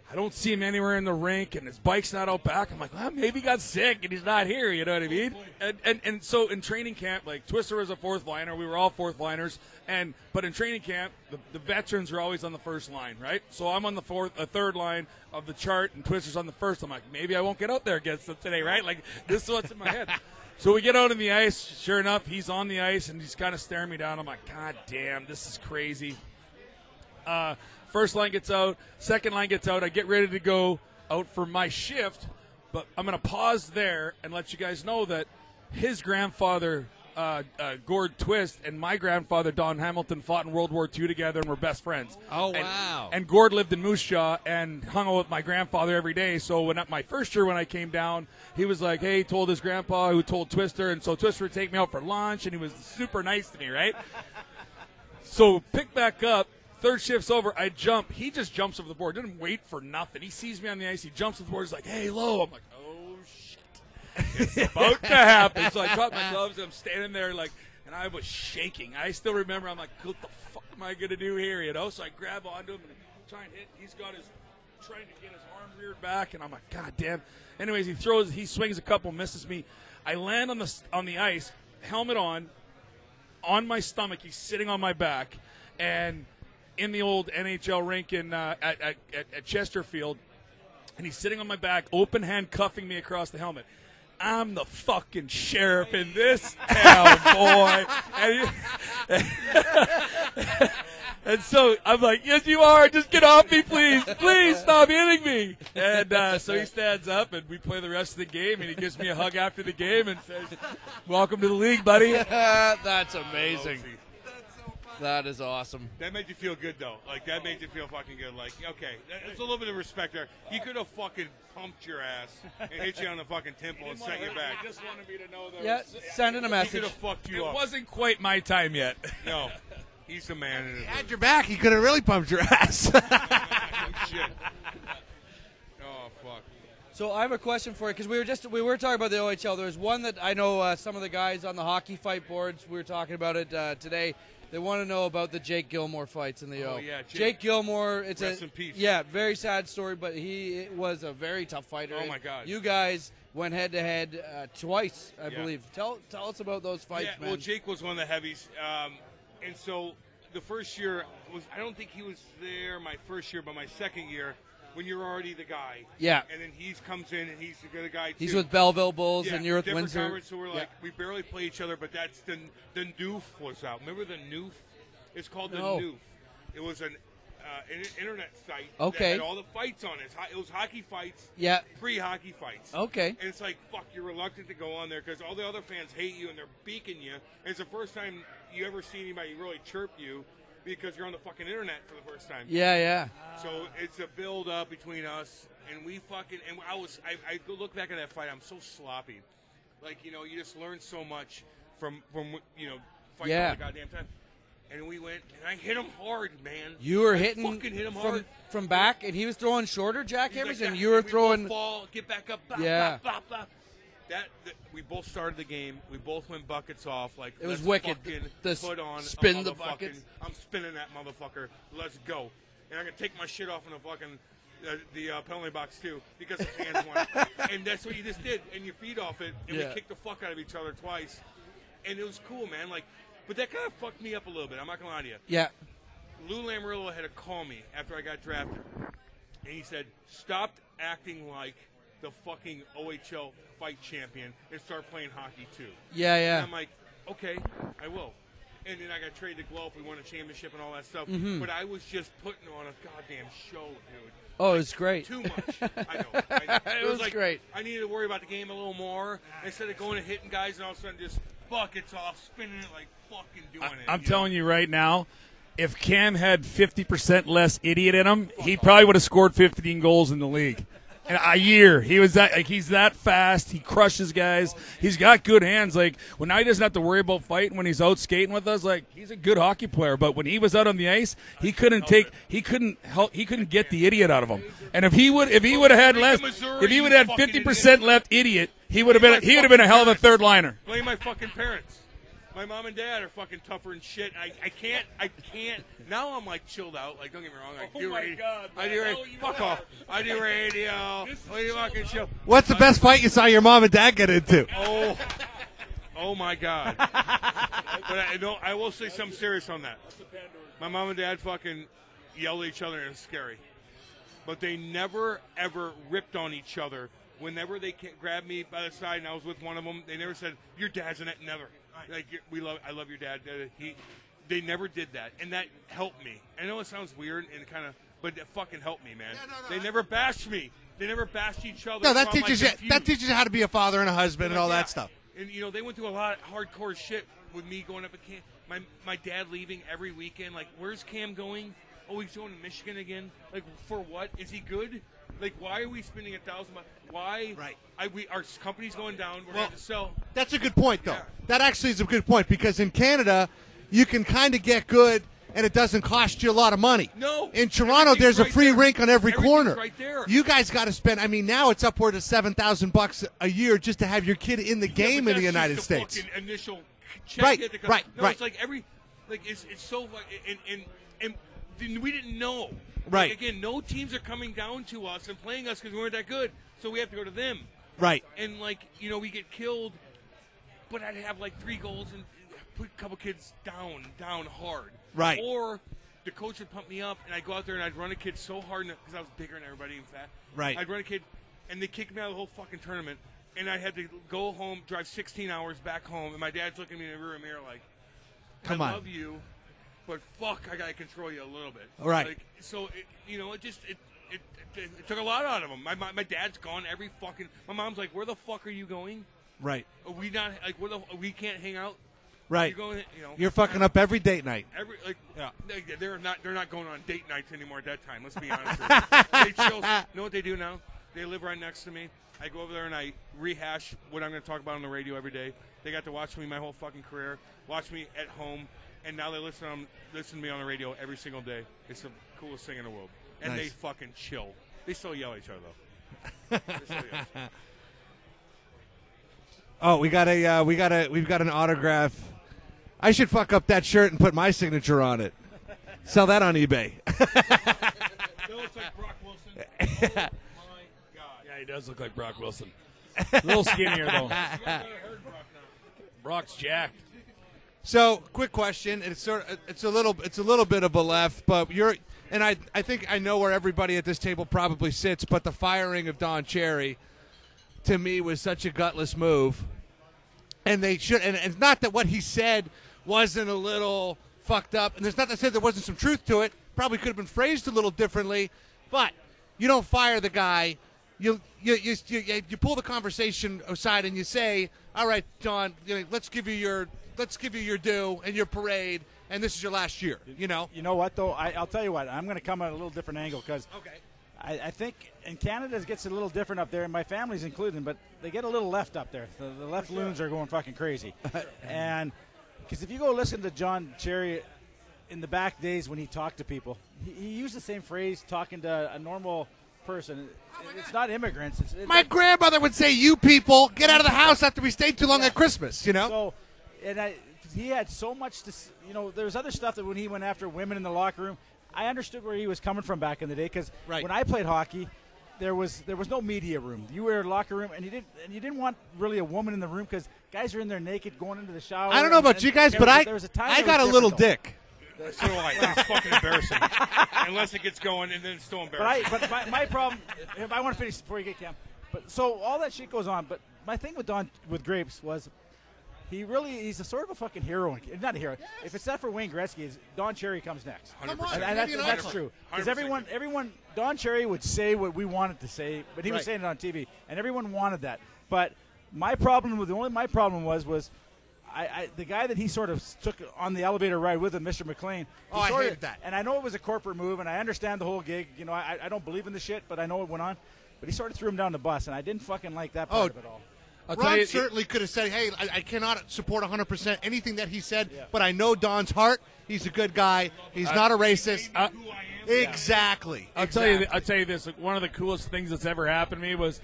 I don't see him anywhere in the rink, and his bike's not out back. I'm like, well, maybe he got sick, and he's not here. You know what I mean? And so in training camp, like, Twister was a fourth liner. We were all fourth liners. But in training camp, the veterans are always on the first line, right? So I'm on the third line of the chart, and Twister's on the first. I'm like, maybe I won't get out there against them today, right? Like, this is what's in my head. So we get out on the ice. Sure enough, he's on the ice, and he's kind of staring me down. I'm like, God damn, this is crazy. First line gets out. Second line gets out. I get ready to go out for my shift, but I'm going to pause there and let you guys know that his grandfather, Gord Twist, and my grandfather, Don Hamilton, fought in World War II together and were best friends. Oh, wow. And Gord lived in Moose Jaw and hung out with my grandfather every day. So my first year when I came down, he was like, hey, he told his grandpa who told Twister, and so Twister would take me out for lunch, and he was super nice to me, right? So pick back up. Third shift's over. I jump. He just jumps over the board. Didn't wait for nothing. He sees me on the ice. He jumps over the board. He's like, hey, Lo. I'm like, oh, shit. It's about to happen. So I drop my gloves, and I'm standing there, like, and I was shaking. I still remember. I'm like, what the fuck am I going to do here, you know? So I grab onto him and try and hit. He's got trying to get his arm reared back, and I'm like, God damn. Anyways, he swings a couple, misses me. I land on the ice, helmet on my stomach. He's sitting on my back, and in the old NHL rink at Chesterfield, and he's sitting on my back, open hand cuffing me across the helmet. I'm the fucking sheriff in this town, boy. And so I'm like, yes, you are. Just get off me, please. Please stop hitting me. And so he stands up, and we play the rest of the game, and he gives me a hug after the game and says, welcome to the league, buddy. That's amazing. That is awesome. That made you feel good, though. Like, that made you feel fucking good. Like, okay, there's a little bit of respect there. He could have fucking pumped your ass and hit you on the fucking temple and sent you back. He just wanted me to know that. Yeah, sending a message. He could have fucked you up. It wasn't quite my time yet. No. He's the man in his Had your back, he could have really pumped your ass. shit. Oh, fuck. So I have a question for you, because we were talking about the OHL. There's one that I know some of the guys on the hockey fight boards, we were talking about it today. They want to know about the Jake Gilmore fights in the O. Oh, yeah. Jake Gilmore, it's Rest in peace. Yeah, very sad story, but he was a very tough fighter. Oh, my God. You guys went head-to-head twice, I believe. Tell us about those fights, man. Well, Jake was one of the heavies. And so the first year, I don't think he was there my first year, but my second year, when you're already the guy. Yeah. And then he comes in, and he's the guy, too. He's with Belleville Bulls, and you're with different Windsor. Conference, so we're like, we barely play each other, but that's the Noof was out. Remember the Noof? It's called the Noof. It was an internet site that had all the fights on it. It was hockey fights, pre-hockey fights. Okay. And it's like, fuck, you're reluctant to go on there because all the other fans hate you and they're beaking you. And it's the first time you ever see anybody really chirp you because you're on the fucking internet for the first time. Yeah. So it's a build-up between us, and we fucking – and I look back at that fight, I'm so sloppy. Like, you know, you just learn so much from you know, fighting all the goddamn time. And we went, and I hit him hard, man. You were fucking hit him hard from back, and he was throwing shorter jackhammers, like, and you were throwing. We fall, get back up, blah, yeah. blah, blah, blah. That we both started the game. We both went buckets off. Like it was wicked. Put on spin the buckets. I'm spinning that motherfucker. Let's go. And I'm gonna take my shit off in the fucking the penalty box too because the fans want it. And that's what you just did. And you feed off it, and we kicked the fuck out of each other twice. And it was cool, man. Like. But that kind of fucked me up a little bit. I'm not going to lie to you. Yeah. Lou Lamoriello had to call me after I got drafted. And he said, stop acting like the fucking OHL fight champion and start playing hockey too. Yeah. And I'm like, okay, I will. And then I got traded to Guelph. We won a championship and all that stuff. Mm-hmm. But I was just putting on a goddamn show, dude. Oh, it was great. Too much. I know. It was like, great. I needed to worry about the game a little more instead of going and hitting guys and all of a sudden just buckets off, spinning it like fucking doing it. I'm telling you right now, if Cam had 50% less idiot in him, he probably would have scored 15 goals in the league. In a year. He's that fast. He crushes guys. He's got good hands. Like, when now he doesn't have to worry about fighting when he's out skating with us. Like, he's a good hockey player. But when he was out on the ice, he couldn't get the idiot out of him. And if he would have had 50% left idiot, he would have been a hell of a third liner. Blame my fucking parents. My mom and dad are fucking tougher and shit. I can't. Now I'm like chilled out. Like, don't get me wrong. I do radio. Fuck off. I do radio. What you fucking chill? What's the best fight you saw your mom and dad get into? Oh my God. But I will say something serious on that. My mom and dad fucking yell at each other and it's scary. But they never ever ripped on each other. Whenever they grabbed me by the side and I was with one of them, they never said, "Your dad's in it." Never. Like, I love your dad. They never did that, and that helped me. I know it sounds weird and kind of, but it fucking helped me, man. They never bashed me. They never bashed each other. No, that teaches you how to be a father and a husband and all that stuff. And they went through a lot of hardcore shit with me going up at camp. My dad leaving every weekend. Like, where's Cam going? Oh, he's going to Michigan again. Like, for what? Is he good? Like, why are we spending $1,000? Why? Right. Our company's going down. We're going to sell. That's a good point, though. Yeah. That actually is a good point because in Canada, you can kind of get good and it doesn't cost you a lot of money. No. In Toronto, there's a free rink on every corner. Right there. You guys got to spend. I mean, now it's upward of $7,000 a year just to have your kid in the game in the United States. Fucking initial check. Right. It's like it's so and we didn't know. Right. Like, again, no teams are coming down to us and playing us because we weren't that good, so we have to go to them. Right. And we get killed, but I'd have like 3 goals and put a couple kids down hard. Right. Or the coach would pump me up, and I'd go out there and I'd run a kid so hard because I was bigger than everybody and fat. Right. I'd run a kid, and they kicked me out of the whole fucking tournament, and I had to go home, drive 16 hours back home, and my dad's looking at me in the rear mirror like, I love you, but fuck, I gotta control you a little bit. Right. Like, so it took a lot out of him. My dad's gone every fucking. My mom's like, "Where the fuck are you going? Right. Are we not like we can't hang out? Right. You're going. You're fucking up every date night. They're not going on date nights anymore at that time. Let's be honest. They chill. You know what they do now? They live right next to me. I go over there and I rehash what I'm going to talk about on the radio every day. They got to watch me my whole fucking career, watch me at home, and now they listen to me on the radio every single day. It's the coolest thing in the world. And Nice. they fucking chill. They still yell at each other though. Oh, we've got an autograph. I should fuck up that shirt and put my signature on it. Sell that on eBay. That looks like Brock Wilson. Oh my God. Yeah, he does look like Brock Wilson. A little skinnier though. Brock's jacked. So, quick question. It's a little bit of a left, but I think I know where everybody at this table probably sits, but the firing of Don Cherry to me was such a gutless move. And they should, and it's not that what he said wasn't a little fucked up, and it's not to say there wasn't some truth to it. Probably could have been phrased a little differently, but you don't fire the guy. You pull the conversation aside and you say, "All right, Don, let's give you your due and your parade, and this is your last year." You know what though? I'll tell you what. I'm going to come at a little different angle because I think in Canada it gets a little different up there, and my family's included, but they get a little left up there. The left loons are going fucking crazy, and because if you go listen to John Cherry in the back days when he talked to people, he used the same phrase talking to a normal person. It's not immigrants. My grandmother would say, "You people, get out of the house after we stayed too long at Christmas." You know. So, he had so much to. There's other stuff that when he went after women in the locker room, I understood where he was coming from back in the day because when I played hockey, there was no media room. You were in a locker room, and you didn't want really a woman in the room because guys are in there naked going into the shower. I don't know about you guys, but I got a little dick. So do I. It's fucking embarrassing. Unless it gets going, and then it's still embarrassing. But my problem, if I want to finish before you get Cam. But so all that shit goes on. But my thing with Grapes was he's a sort of a fucking hero. Not a hero. If it's not for Wayne Gretzky, Don Cherry comes next. 100%. And that's true. Because everyone, Don Cherry would say what we wanted to say, but he was saying it on TV, and everyone wanted that. But my problem was the guy that he sort of took on the elevator ride with him, Mr. McLean. I hated that. And I know it was a corporate move, and I understand the whole gig. You know, I don't believe in the shit, but I know it went on. But he sort of threw him down the bus, and I didn't fucking like that part of it all. Ron certainly could have said, hey, I cannot support 100% anything that he said, but I know Don's heart. He's a good guy. He's not a racist. Exactly. I'll tell you this. Like, one of the coolest things that's ever happened to me was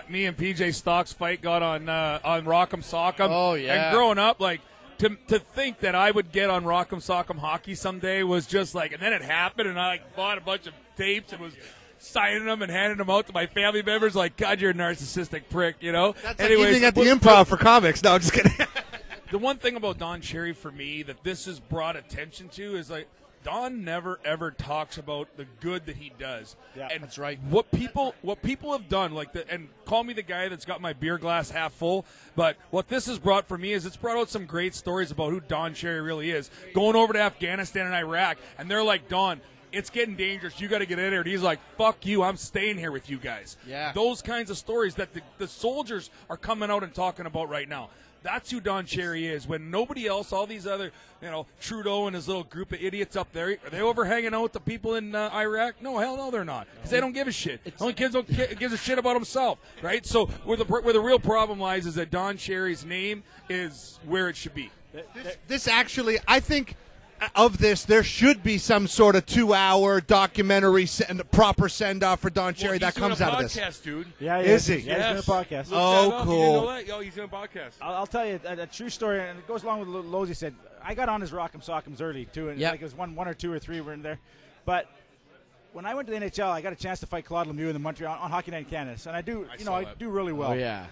me and PJ Stock's fight got on Rock'em Sock'em. Oh, yeah. And growing up, like, to think that I would get on Rock'em Sock'em hockey someday was just like, and then it happened, and I like bought a bunch of tapes and was signing them and handing them out to my family members. Like, God, you're a narcissistic prick, you know. That's like evening at the Improv for comics. No, I'm just kidding. The one thing about Don Cherry for me that this has brought attention to is like, Don never ever talks about the good that he does. Yeah, and that's right. What people have done, and call me the guy that's got my beer glass half full, but what this has brought for me is it's brought out some great stories about who Don Cherry really is. Going over to Afghanistan and Iraq, and they're like, Don, it's getting dangerous. You got to get in there. And he's like, fuck you. I'm staying here with you guys. Yeah. Those kinds of stories that the soldiers are coming out and talking about right now. That's who Don Cherry is. When nobody else, all these other, Trudeau and his little group of idiots up there, are they over hanging out with the people in Iraq? No, hell no, they're not. Because they don't give a shit. Only kids gives a shit about himself, right? So where the real problem lies is that Don Cherry's name is where it should be. This actually, I think, of this, there should be some sort of 2-hour documentary proper send-off for Don Cherry that comes out of this. Podcast, dude. Yeah, Is he? Yeah, he's doing a podcast. Oh, cool. You didn't know that? Yo, he's doing a podcast. I'll tell you a true story, and it goes along with what Losey said. I got on his Rock'em Sock'ems early, too, and like it was one or two or three were in there. But when I went to the NHL, I got a chance to fight Claude Lemieux in the Montreal on Hockey Night in Canada, and I do really well. Oh, yeah.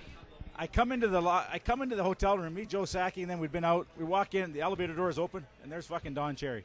I come into the hotel room, meet Joe Sakic, and then we'd been out. We walk in, the elevator door is open, and there's fucking Don Cherry.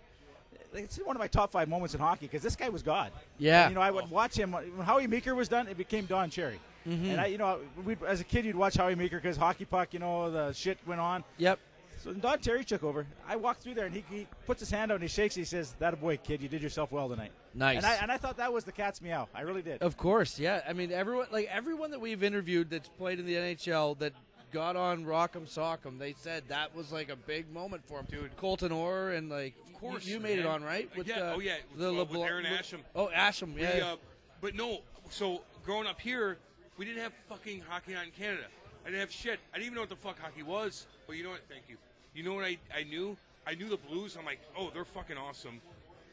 It's one of my top 5 moments in hockey because this guy was God. Yeah. And, I would watch him when Howie Meeker was done. It became Don Cherry. Mm-hmm. And as a kid, you'd watch Howie Meeker because Hockey Puck, the shit went on. Yep. So Don Cherry took over. I walked through there and he puts his hand out and he shakes. He says, "That a boy, kid. You did yourself well tonight." Nice. And I thought that was the cat's meow. I really did. Of course, yeah. I mean, everyone that we've interviewed that's played in the NHL that got on Rock'em Sock'em, they said that was like a big moment for him. Dude. Colton Orr and of course, you made it on, right? With, with Aaron Asham. Oh, Asham, yeah. But no, so growing up here, we didn't have fucking Hockey Night in Canada. I didn't have shit. I didn't even know what the fuck hockey was. But you know what? Thank you. You know what I knew? I knew the Blues. I'm like, oh, they're fucking awesome.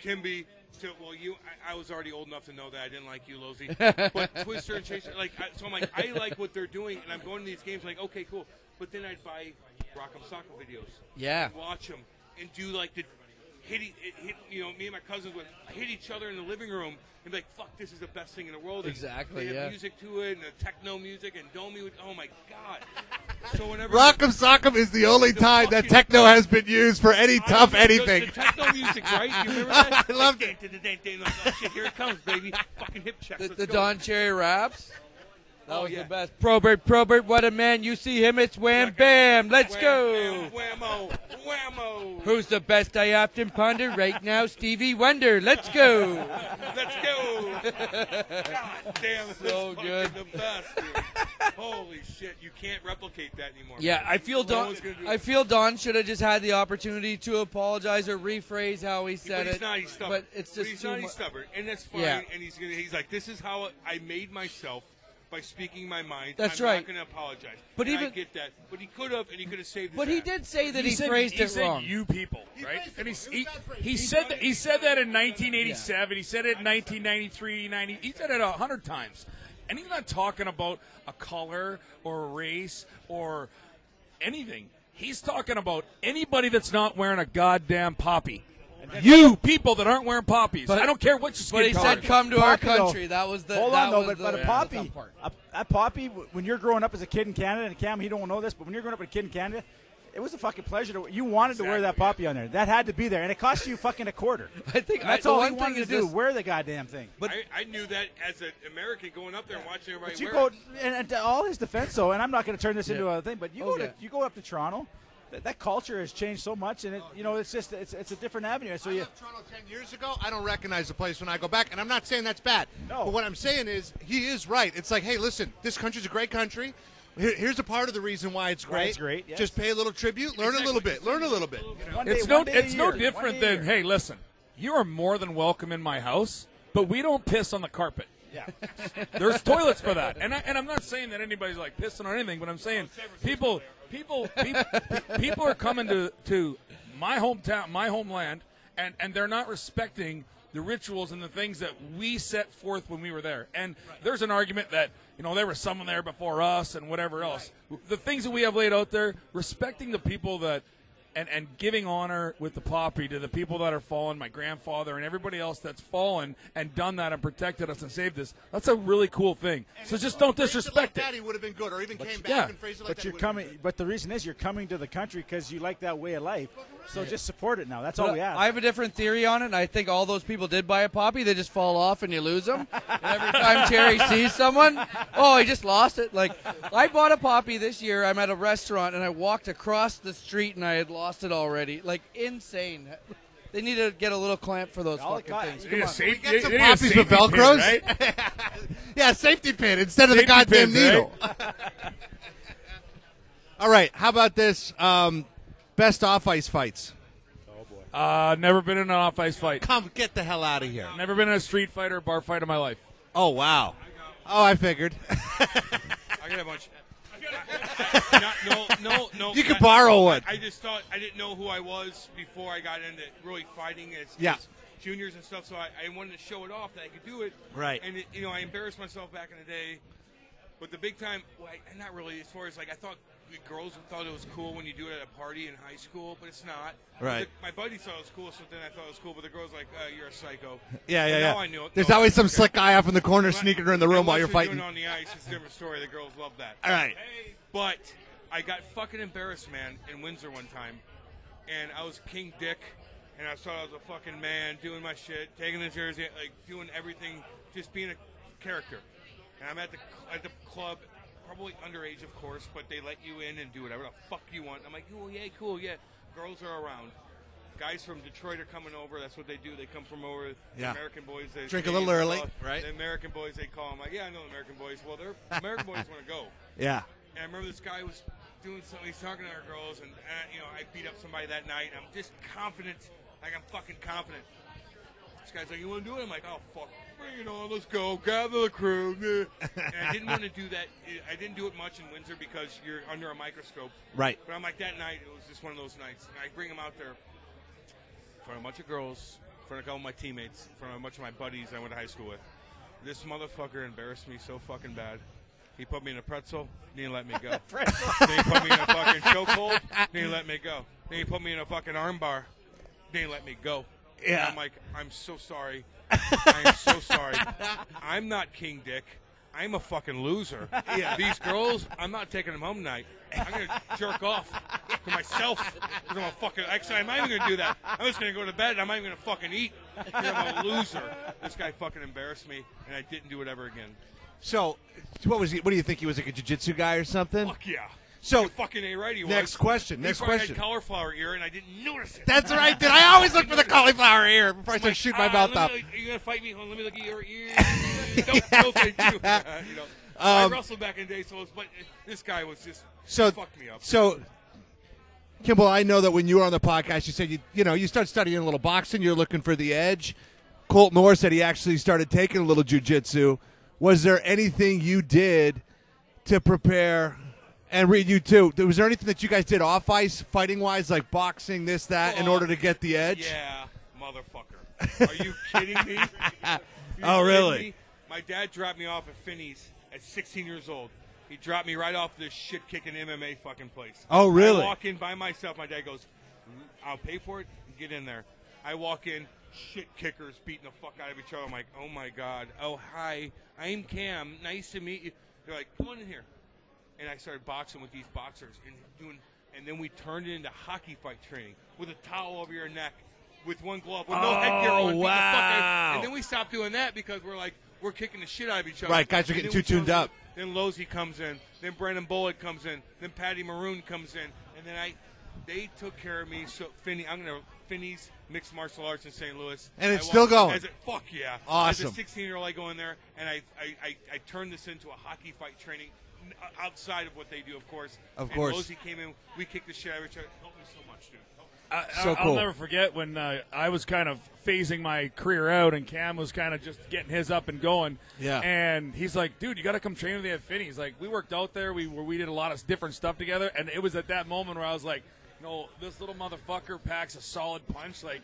Kimby. I was already old enough to know that I didn't like you, Losey. But Twister and Chaser, so I'm like, I like what they're doing, and I'm going to these games like, okay, cool. But then I'd buy Rock'em Sock'em videos. Yeah. And watch them and do like the me and my cousins would hit each other in the living room and be like, fuck, this is the best thing in the world. Exactly, and they yeah. have music to it and the techno music and Domi would, oh my God. So whenever Rock'em Sock'em is the only time that techno has been used for any tough anything. The techno music, right? You remember that? I loved it. Shit, here it comes, baby. Fucking hip checks. The Don Cherry raps. That was yeah. the best. Probert, what a man. You see him, it's wham, bam. Let's go. Whammo, whammo. Who's the best? I often ponder right now. Stevie Wonder. Let's go. Let's go. God damn, it's So good. The best, dude. Holy shit, you can't replicate that anymore. Yeah, man. I feel Don should have just had the opportunity to apologize or rephrase how he said but he's it. not. He's stubborn. But it's just he's too not. mu- He's stubborn, and that's fine. Yeah. And he's like, this is how I made myself. By speaking my mind, That's I'm right. not going to apologize. But and even I get that. But he could have, and he could have saved. But his he ass. did say that he said, phrased it said wrong. You people, right? And he said that in 1987. Yeah. He said it in 1993, 90. He said it 100 times, and he's not talking about a color or a race or anything. He's talking about anybody that's not wearing a goddamn poppy. You people that aren't wearing poppies. I don't care what your skin But he color said, is. "Come to our Poppy, though. country." That was the. Hold that on, though, was but the a poppy, tough part. a poppy, when you're growing up as a kid in Canada, and Cam, he don't know this, but when you're growing up as a kid in Canada, it was a fucking pleasure you wanted to wear that poppy on there. That had to be there, and it cost you fucking a quarter. I think That's the all one he thing wanted to is do, this- wear the goddamn thing. But I knew that as an American going up there and watching everybody But you wear go, it. and to all his defense, though, and I'm not going to turn this into a thing, but you Okay. you go up to Toronto, that culture has changed so much, and it's just it's a different avenue. So I left Toronto 10 years ago. I don't recognize the place when I go back, and I'm not saying that's bad. No. But what I'm saying is he is right. It's like, hey, listen, this country's a great country. Here's a part of the reason why it's great. Why it's great, yes. Just pay a little tribute, learn a little bit. It's no different than, hey, listen, you are more than welcome in my house, but we don't piss on the carpet. Yeah. There's toilets for that. And I'm not saying that anybody's like pissing on anything, but I'm saying people are coming to my hometown, my homeland, and they're not respecting the rituals and the things that we set forth when we were there. And there's an argument that, there was someone there before us and whatever else. The things that we have laid out there, respecting the people that, and giving honor with the poppy to the people that are fallen, my grandfather and everybody else that's fallen and done that and protected us and saved us. That's a really cool thing. And so just don't disrespect that, it. He would have been good, or even came back yeah. and phrased it like But that. you're coming. But the reason is you're coming to the country because you like that way of life. So just support it now. That's all we ask. I have a different theory on it, and I think all those people did buy a poppy. They just fall off and you lose them. And every time Terry sees someone, oh, he just lost it. Like, I bought a poppy this year. I'm at a restaurant, and I walked across the street, and I had lost it already. Like, insane. They need to get a little clamp for those fucking things. Come on. We get some poppies with Velcros. Right? Yeah, safety pin instead of the goddamn pins, needle. All right, how about this? Best off-ice fights. Never been in an off-ice fight. Come, get the hell out of here. Never been in a street fight or bar fight in my life. Oh, wow. Oh, I figured. I got a bunch. No. You could borrow one. I just thought I didn't know who I was before I got into really fighting as juniors and stuff. So I wanted to show it off that I could do it. Right. And I embarrassed myself back in the day. But the big time, not really. As far as I thought the girls thought it was cool when you do it at a party in high school, but it's not. Right. My buddies thought it was cool, so then I thought it was cool. But the girls like, you're a psycho. Yeah. Now I knew it. There's always some slick guy off in the corner sneaking her in the room while you're fighting. Doing it on the ice, it's a different story. The girls love that. All right. But I got fucking embarrassed, man, in Windsor one time. And I was King Dick, and I thought I was a fucking man, doing my shit, taking the jersey, like doing everything, just being a character. And I'm at the club, probably underage, of course, but they let you in and do whatever the fuck you want. I'm like, cool, yeah. Girls are around. Guys from Detroit are coming over. That's what they do. They come from over. The American boys. They drink a little early, right? The American boys, they call them like, yeah, I know the American boys. Well, they're American boys want to go. Yeah. And I remember this guy was doing something. He's talking to our girls, and I beat up somebody that night. And I'm just confident, like I'm fucking confident. This guy's like, you want to do it? I'm like, oh fuck, bring it on, let's go, gather the crew. And I didn't want to do that. I didn't do it much in Windsor because you're under a microscope. Right. But I'm like, that night it was just one of those nights, and I bring him out there in front of a bunch of girls, in front of a couple of my teammates, in front of a bunch of my buddies I went to high school with. This motherfucker embarrassed me so fucking bad. He put me in a pretzel, didn't let me go. Then he put me in a fucking chokehold, didn't let me go. Then he put me in a fucking armbar, didn't let me go. Yeah. And I'm like, I'm so sorry. I am so sorry. I'm not King Dick. I'm a fucking loser. Yeah. These girls, I'm not taking them home tonight. I'm going to jerk off to myself. I'm a fucking, actually, I'm not even going to do that. I'm just going to go to bed and I'm not even going to fucking eat. I'm a loser. This guy fucking embarrassed me, and I didn't do it ever again. So, what was he? What do you think he was, like a jiu-jitsu guy or something? Fuck yeah. So, fucking A-right he was. next question. He had cauliflower ear, and I didn't notice it. That's right. Did I always look for the cauliflower ear before I start shooting my mouth up? Are you going to fight me? Hold on, let me look at your ear. No, thank you. I wrestled back in the day, but this guy was just fucked me up. So, Kimble, I know that when you were on the podcast, you said you start studying a little boxing. You're looking for the edge. Colt Moore said he actually started taking a little jiu-jitsu. Was there anything you did to prepare? And Reed, you too. Was there anything that you guys did off ice, fighting wise, like boxing, this, that, in order to get the edge? Yeah, motherfucker. Are you kidding me? Oh, really? My dad dropped me off at Finney's at 16 years old. He dropped me right off this shit-kicking MMA fucking place. Oh, really? I walk in by myself. My dad goes, I'll pay for it. Get in there. I walk in, shit kickers beating the fuck out of each other. I'm like, oh, my God. Oh, hi. I'm Cam. Nice to meet you. They're like, come on in here. And I started boxing with these boxers and then we turned it into hockey fight training with a towel over your neck, with one glove, with no headgear on. Wow! And then we stopped doing that because we're kicking the shit out of each other. Right, guys are getting too tuned up. Then Losey comes in, then Brandon Bullock comes in, then Patty Maroon comes in, and then they took care of me. So Finney's Mixed Martial Arts in St. Louis, and it's still going. Fuck yeah! Awesome. As a 16-year-old, I go in there and I turned this into a hockey fight training. outside of what they do, of course. Of and course. Losey came in. We kicked the shit out of each other. Helped me so much, dude. I'll never forget when I was kind of phasing my career out, and Cam was kind of just getting his up and going. Yeah. And he's like, "Dude, you got to come train with me at Finney." He's like, "We worked out there. We did a lot of different stuff together." And it was at that moment where I was like, "No, this little motherfucker packs a solid punch." Like,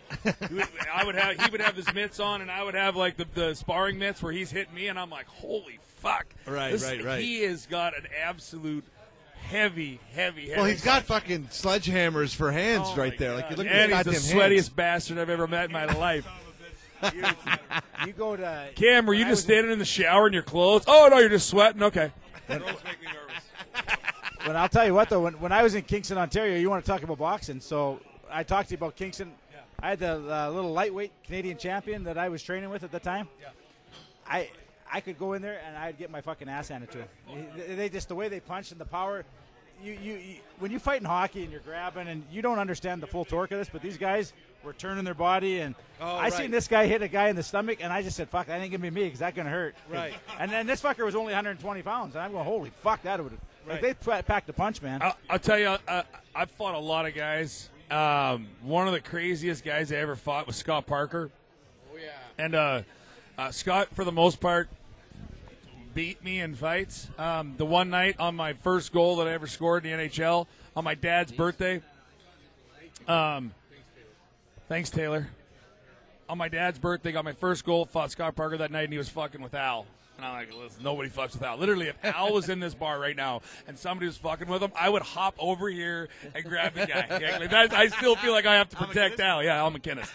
he would have his mitts on, and I would have like the sparring mitts where he's hitting me, and I'm like, "Holy fuck!" Right. He has got an absolute heavy. Well, he's got fucking sledgehammers for hands right there. God. Like, you look and at he's his the goddamn sweatiest hands. bastard I've ever met in my life. You go to Cam, were you when I just was standing in the shower in your clothes? Oh, no, you're just sweating? Okay. Girls make me nervous. But I'll tell you what, though, when I was in Kingston, Ontario, you want to talk about boxing. So I talked to you about Kingston. I had the little lightweight Canadian champion that I was training with at the time. Yeah. I could go in there and I'd get my fucking ass handed to him. They just the way they punch and the power. You when you fight in hockey and you're grabbing and you don't understand the full torque of this, but these guys were turning their body and I seen this guy hit a guy in the stomach and I just said, "Fuck, that ain't gonna be me because that's gonna hurt." Right. And then this fucker was only 120 pounds and I'm going, "Holy fuck, that would." Like they packed a punch, man. I'll tell you, I've fought a lot of guys. One of the craziest guys I ever fought was Scott Parker. Oh, yeah. And Scott, for the most part, beat me in fights. The one night on my first goal that I ever scored in the NHL on my dad's birthday. Thanks, Taylor. On my dad's birthday, got my first goal, fought Scott Parker that night, and he was fucking with Al. And I'm like, listen, nobody fucks with Al. Literally, if Al was in this bar right now and somebody was fucking with him, I would hop over here and grab the guy. Yeah, like I still feel like I have to protect Al. Yeah, Al McInnes.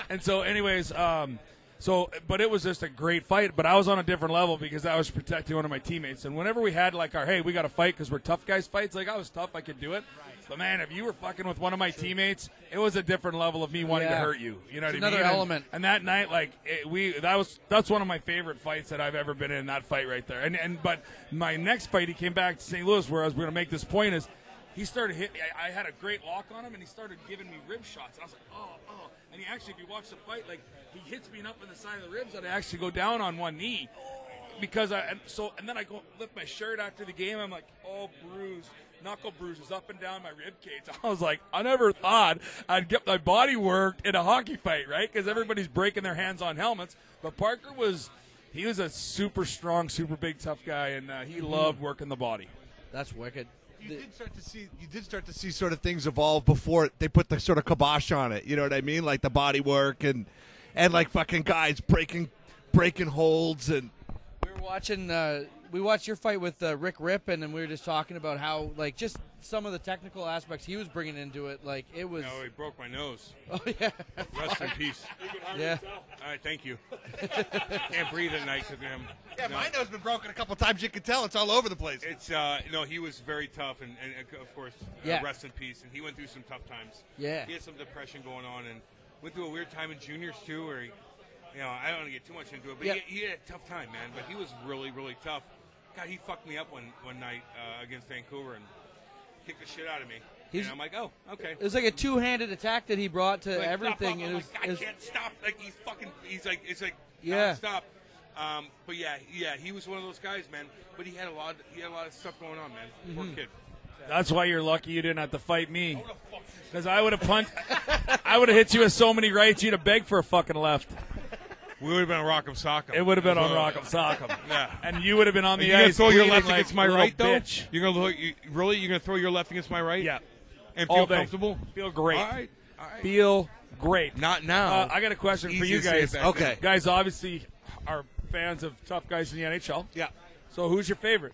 And so, anyways, but it was just a great fight. But I was on a different level because I was protecting one of my teammates. And whenever we had like our, hey, we got to fight because we're tough guys fights, like I was tough, I could do it. But man, if you were fucking with one of my teammates, it was a different level of me wanting to hurt you. You know what I mean? Another element. And that night, like that's one of my favorite fights that I've ever been in. That fight right there. But my next fight, he came back to St. Louis, where I was going to make this point is. He started hitting me. I had a great lock on him, and he started giving me rib shots. And I was like, oh. And he actually, if you watch the fight, like, he hits me up in the side of the ribs, and I actually go down on one knee. Because and then I go lift my shirt after the game. I'm like, oh, bruised. Knuckle bruises up and down my rib cage. I was like, I never thought I'd get my body worked in a hockey fight, right? Because everybody's breaking their hands on helmets. But Parker he was a super strong, super big, tough guy, and he loved working the body. That's wicked. You did start to see sort of things evolve before they put the sort of kibosh on it. You know what I mean? Like the body work and like fucking guys breaking holds and. We were watching. We watched your fight with Rick Rippon, and we were just talking about how, like, just some of the technical aspects he was bringing into it. Like, it was. No, he broke my nose. Oh yeah. Rest in peace. Yeah. All right, thank you. Can't breathe at night because him. Yeah, my nose has been broken a couple times. You can tell it's all over the place. It's he was very tough, and of course, rest in peace. And he went through some tough times. Yeah. He had some depression going on, and went through a weird time in juniors too, where he, I don't want to get too much into it, but he had a tough time, man. But he was really, really tough. God, he fucked me up one night against Vancouver and kicked the shit out of me. And I'm like, oh, okay. It was like a two-handed attack that he brought to everything. Stop. I can't stop. Like it's like stop. But he was one of those guys, man. But he had a lot of stuff going on, man. Poor kid. That's why you're lucky you didn't have to fight me. Because I would have hit you with so many rights, you'd have begged for a fucking left. We would have been on Rock'em Sock'em. It would have been on Rock'em Sock'em. Yeah. And you would have been on the you're ice. You're going to throw your left like against my right, though? Bitch. You're going to throw your left against my right? Yeah. And all feel day. comfortable? Feel great. All right. Feel great. Not now. I got a question for you guys. Okay. Guys obviously are fans of tough guys in the NHL. Yeah. So who's your favorite?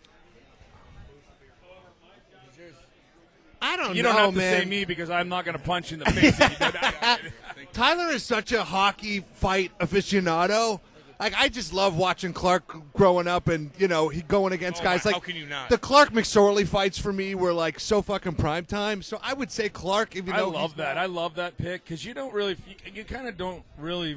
I don't know, man. You don't have to say me because I'm not going to punch you in the face if you do that. Tyler is such a hockey fight aficionado. Like, I just love watching Clark growing up and, he going against guys like. How can you not? The Clark McSorley fights for me were, like, so fucking prime time. So I would say Clark, even though. I love that pick because you don't really. You kind of don't really.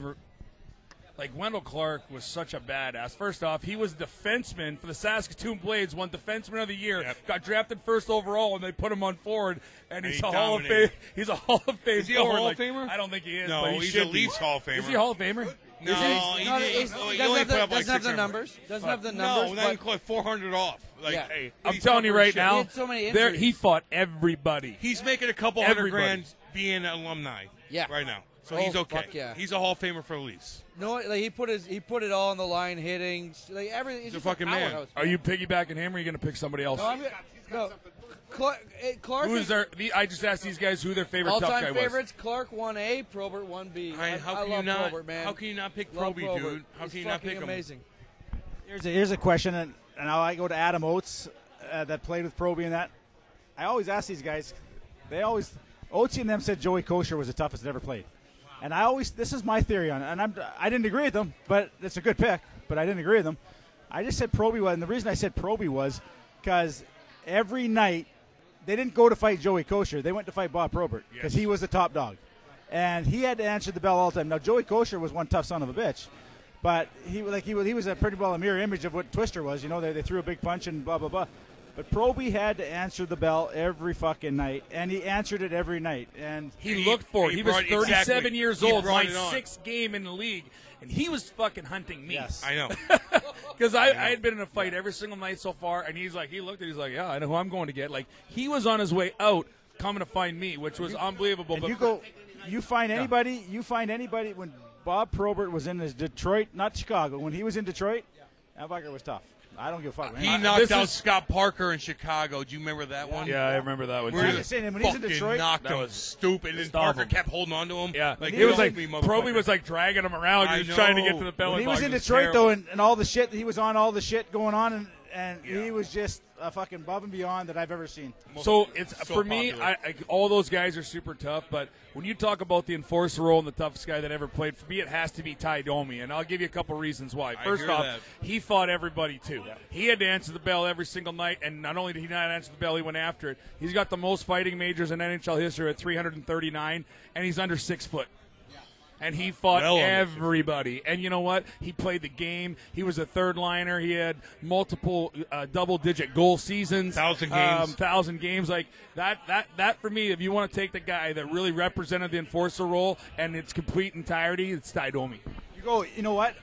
Like, Wendell Clark was such a badass. First off, he was defenseman for the Saskatoon Blades, won Defenseman of the Year, got drafted first overall, and they put him on forward, and he's a Hall of Fame. He's a Hall of Fame. Is he a forward. Hall of Famer? I don't think he is. No, but he he's should at least be. Hall of Famer. Is he a Hall of Famer? No, he doesn't have the numbers. Doesn't have the numbers. No, not even close. 400 off. Like, Yeah. hey, I'm he's telling you covering right shit. now, He had so many injuries. he fought everybody. He's making a couple Everybody. $100,000 being an alumni. Yeah. Right now. So Oh, he's okay. fuck yeah. He's a Hall of Famer for the Leafs. No, like he put it all on the line, hitting like everything. He's a fucking man. powerhouse, Are you piggybacking him, or are you going to pick somebody else? No, no. Clark Who's their? I just asked these guys who their favorite tough guy all-time was. Favorites. Clark 1A, Probert 1B. How I can love you not? Probert, man. How can you not pick Love Proby, Probert. dude? How He's can you not pick him? amazing. Here's a question, and now I go to Adam Oates that played with Proby and that. I always ask these guys. Oatesy and them said Joey Kosher was the toughest that ever played. And this is my theory on it, and I didn't agree with them, but it's a good pick, but I didn't agree with them. I just said Proby was, and the reason I said Proby was because every night they didn't go to fight Joey Kosher. They went to fight Bob Probert because he was the top dog. And he had to answer the bell all the time. Now, Joey Kosher was one tough son of a bitch, but he was a pretty well a mirror image of what Twister was. You know, they threw a big punch and blah, blah, blah. But Proby had to answer the bell every fucking night, and he answered it every night. And He looked for it. He was 37 years He old, brought my it on. 6th game in the league, and he was fucking hunting me. Yes. I know. Because I had been in a fight every single night so far, and he looked at it, he's like, yeah, I know who I'm going to get. Like, he was on his way out coming to find me, which was unbelievable. And but you find anybody when Bob Probert was in his Detroit, not Chicago, when he was in Detroit, that fucker was tough. I don't give a fuck. He knocked out Scott Parker in Chicago. Do you remember that one? Yeah, I remember that one. Where I'm he just saying, when he's in fucking Detroit, knocked that him was stupid, and stop Parker him. kept holding on to him. Yeah, like it was "Get like off me, Proby was like dragging him around. I He was trying to get know. to the belly when he button. was in It Detroit, terrible. though, and all the shit, he was on all the shit going on, and he was just a fucking above and beyond that I've ever seen. So it's So for me. popular. All those guys are super tough, but when you talk about the enforcer role and the toughest guy that ever played, for me it has to be Ty Domi, and I'll give you a couple reasons why. First hear off, that. he fought everybody too. He had to answer the bell every single night, and not only did he not answer the bell, he went after it. He's got the most fighting majors in NHL history at 339, and he's under 6 foot. And he fought Well, everybody. And you know what? He played the game. He was a third liner. He had multiple double-digit goal seasons. 1,000 games. 1,000 games. Like that for me, if you want to take the guy that really represented the enforcer role and its complete entirety, it's Ty Domi. You know what?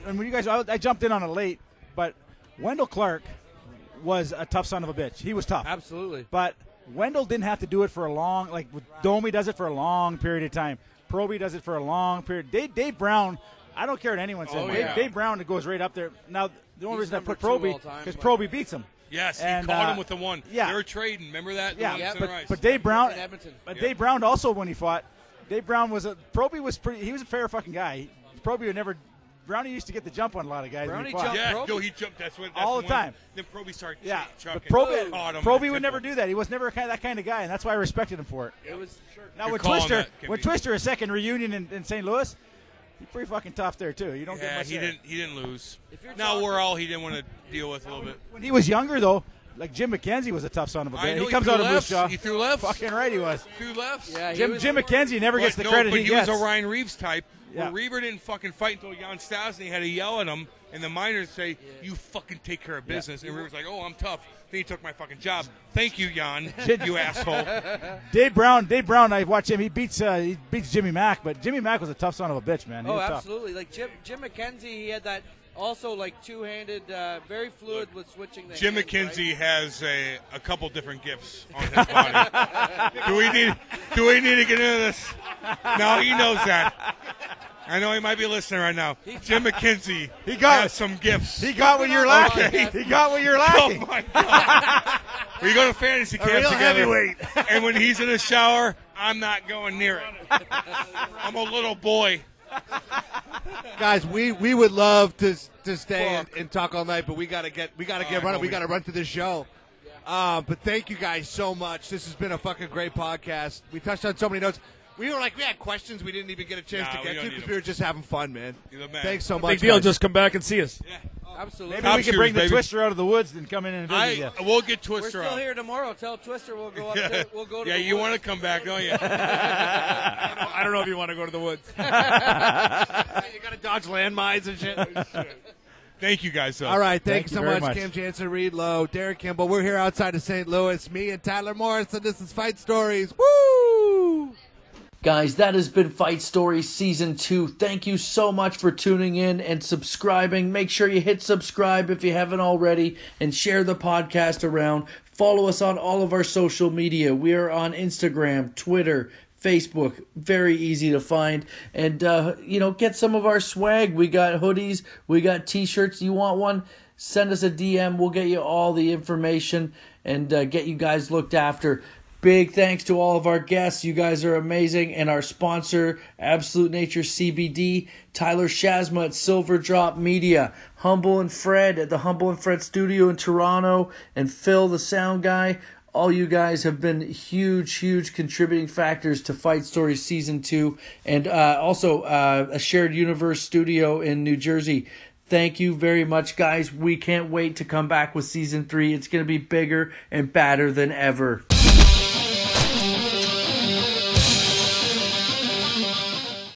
And when you guys, I jumped in on it late, but Wendell Clark was a tough son of a bitch. He was tough. Absolutely. But Wendell didn't have to do it for a long, like Domi does it for a long period of time. Proby does it for a long period. Dave Brown, I don't care what anyone says. Oh, yeah. Dave Brown goes right up there. Now, the only He's reason I put number 2 Proby, all time, because but- Proby beats him. Yes, he And, caught him with the one. yeah. They were trading. Remember that? Yeah, The but, center ice. but Dave Brown, In Edmonton. but Yep. Dave Brown also when he fought, Dave Brown Proby was pretty. He was a fair fucking guy. Proby would never. Brownie used to get the jump on a lot of guys. when he Brownie fought. jumped. Yeah, Proby? no, he jumped. That's All the time. Then Proby started Yeah, chucking. but Proby, Caught him Proby in would the never temple. do that. He was never that kind of guy, and that's why I respected him for it. It was Now You're when calling Twister, that, Kimby. a second reunion in St. Louis, he's pretty fucking tough there too. You don't get Yeah, much there. he didn't lose. If you're Now talking- we're all he didn't want to deal with a little bit. When he was younger though, like Jim McKenzie was a tough son of a I bitch. know He comes threw out of Moose lefts. Jaw. He threw lefts. Fucking right he was. Threw lefts. Yeah, he Jim was- McKenzie never gets the credit but he he gets. was a Ryan Reeves type. Yeah. Where Reaver didn't fucking fight until Jan Stasny had to yell at him, and the miners say, "You fucking take care of business." And Reaver's like, "Oh, I'm tough." Then he took my fucking job. Thank you, Jan. You asshole. Dave Brown, I watch him. He beats Jimmy Mack, but Jimmy Mack was a tough son of a bitch, man. He Oh, was tough. absolutely. Like Jim McKenzie, he had that also like two-handed, very fluid with switching the Jim hands, McKenzie has a couple different gifts on his body. Do we need to get into this? No, he knows that. I know he might be listening right now. Jim McKenzie has some gifts. He got what you're lacking. Okay. He got what you're Oh lacking. my God! We go to fantasy camp real together, heavyweight. and when he's in the shower, I'm not going near it. I'm a little boy. Guys, we would love to stay and talk all night, but we gotta get running. We gotta run to this show. But thank you guys so much. This has been a fucking great podcast. We touched on so many notes. We had questions we didn't even get a chance Nah, to we get don't to need because them. we were just having fun, man. You're the man. Thanks so much. Big deal. guys. Just come back and see us. Absolutely. Maybe we can Top bring shooters, the baby. Twister out of the woods and come in and visit you. We'll get We're Twister still out. here tomorrow. Tell Twister we'll go up there. We'll go to Yeah, the you woods. want to come back, don't you? I don't know if you want to go to the woods. You gotta dodge landmines and shit. Thank you guys. All right, thanks you so very much, much. Cam Janssen, Reed Lowe, Darin Kimble. We're here outside of St. Louis. Me and Tyler Morris, and this is Fight Stories. Woo! Guys, that has been Fight Stories Season 2. Thank you so much for tuning in and subscribing. Make sure you hit subscribe if you haven't already and share the podcast around. Follow us on all of our social media. We are on Instagram, Twitter, Facebook, very easy to find. And, get some of our swag. We got hoodies, we got t-shirts. You want one? Send us a DM. We'll get you all the information and get you guys looked after. Big thanks to all of our guests. You guys are amazing. And our sponsor, Absolute Nature CBD, Tyler Shazma at Silver Drop Media, Humble and Fred at the Humble and Fred Studio in Toronto, and Phil, the sound guy. All you guys have been huge contributing factors to Fight Stories Season 2. And also a Shared Universe studio in New Jersey. Thank you very much, guys. We can't wait to come back with Season 3. It's going to be bigger and badder than ever.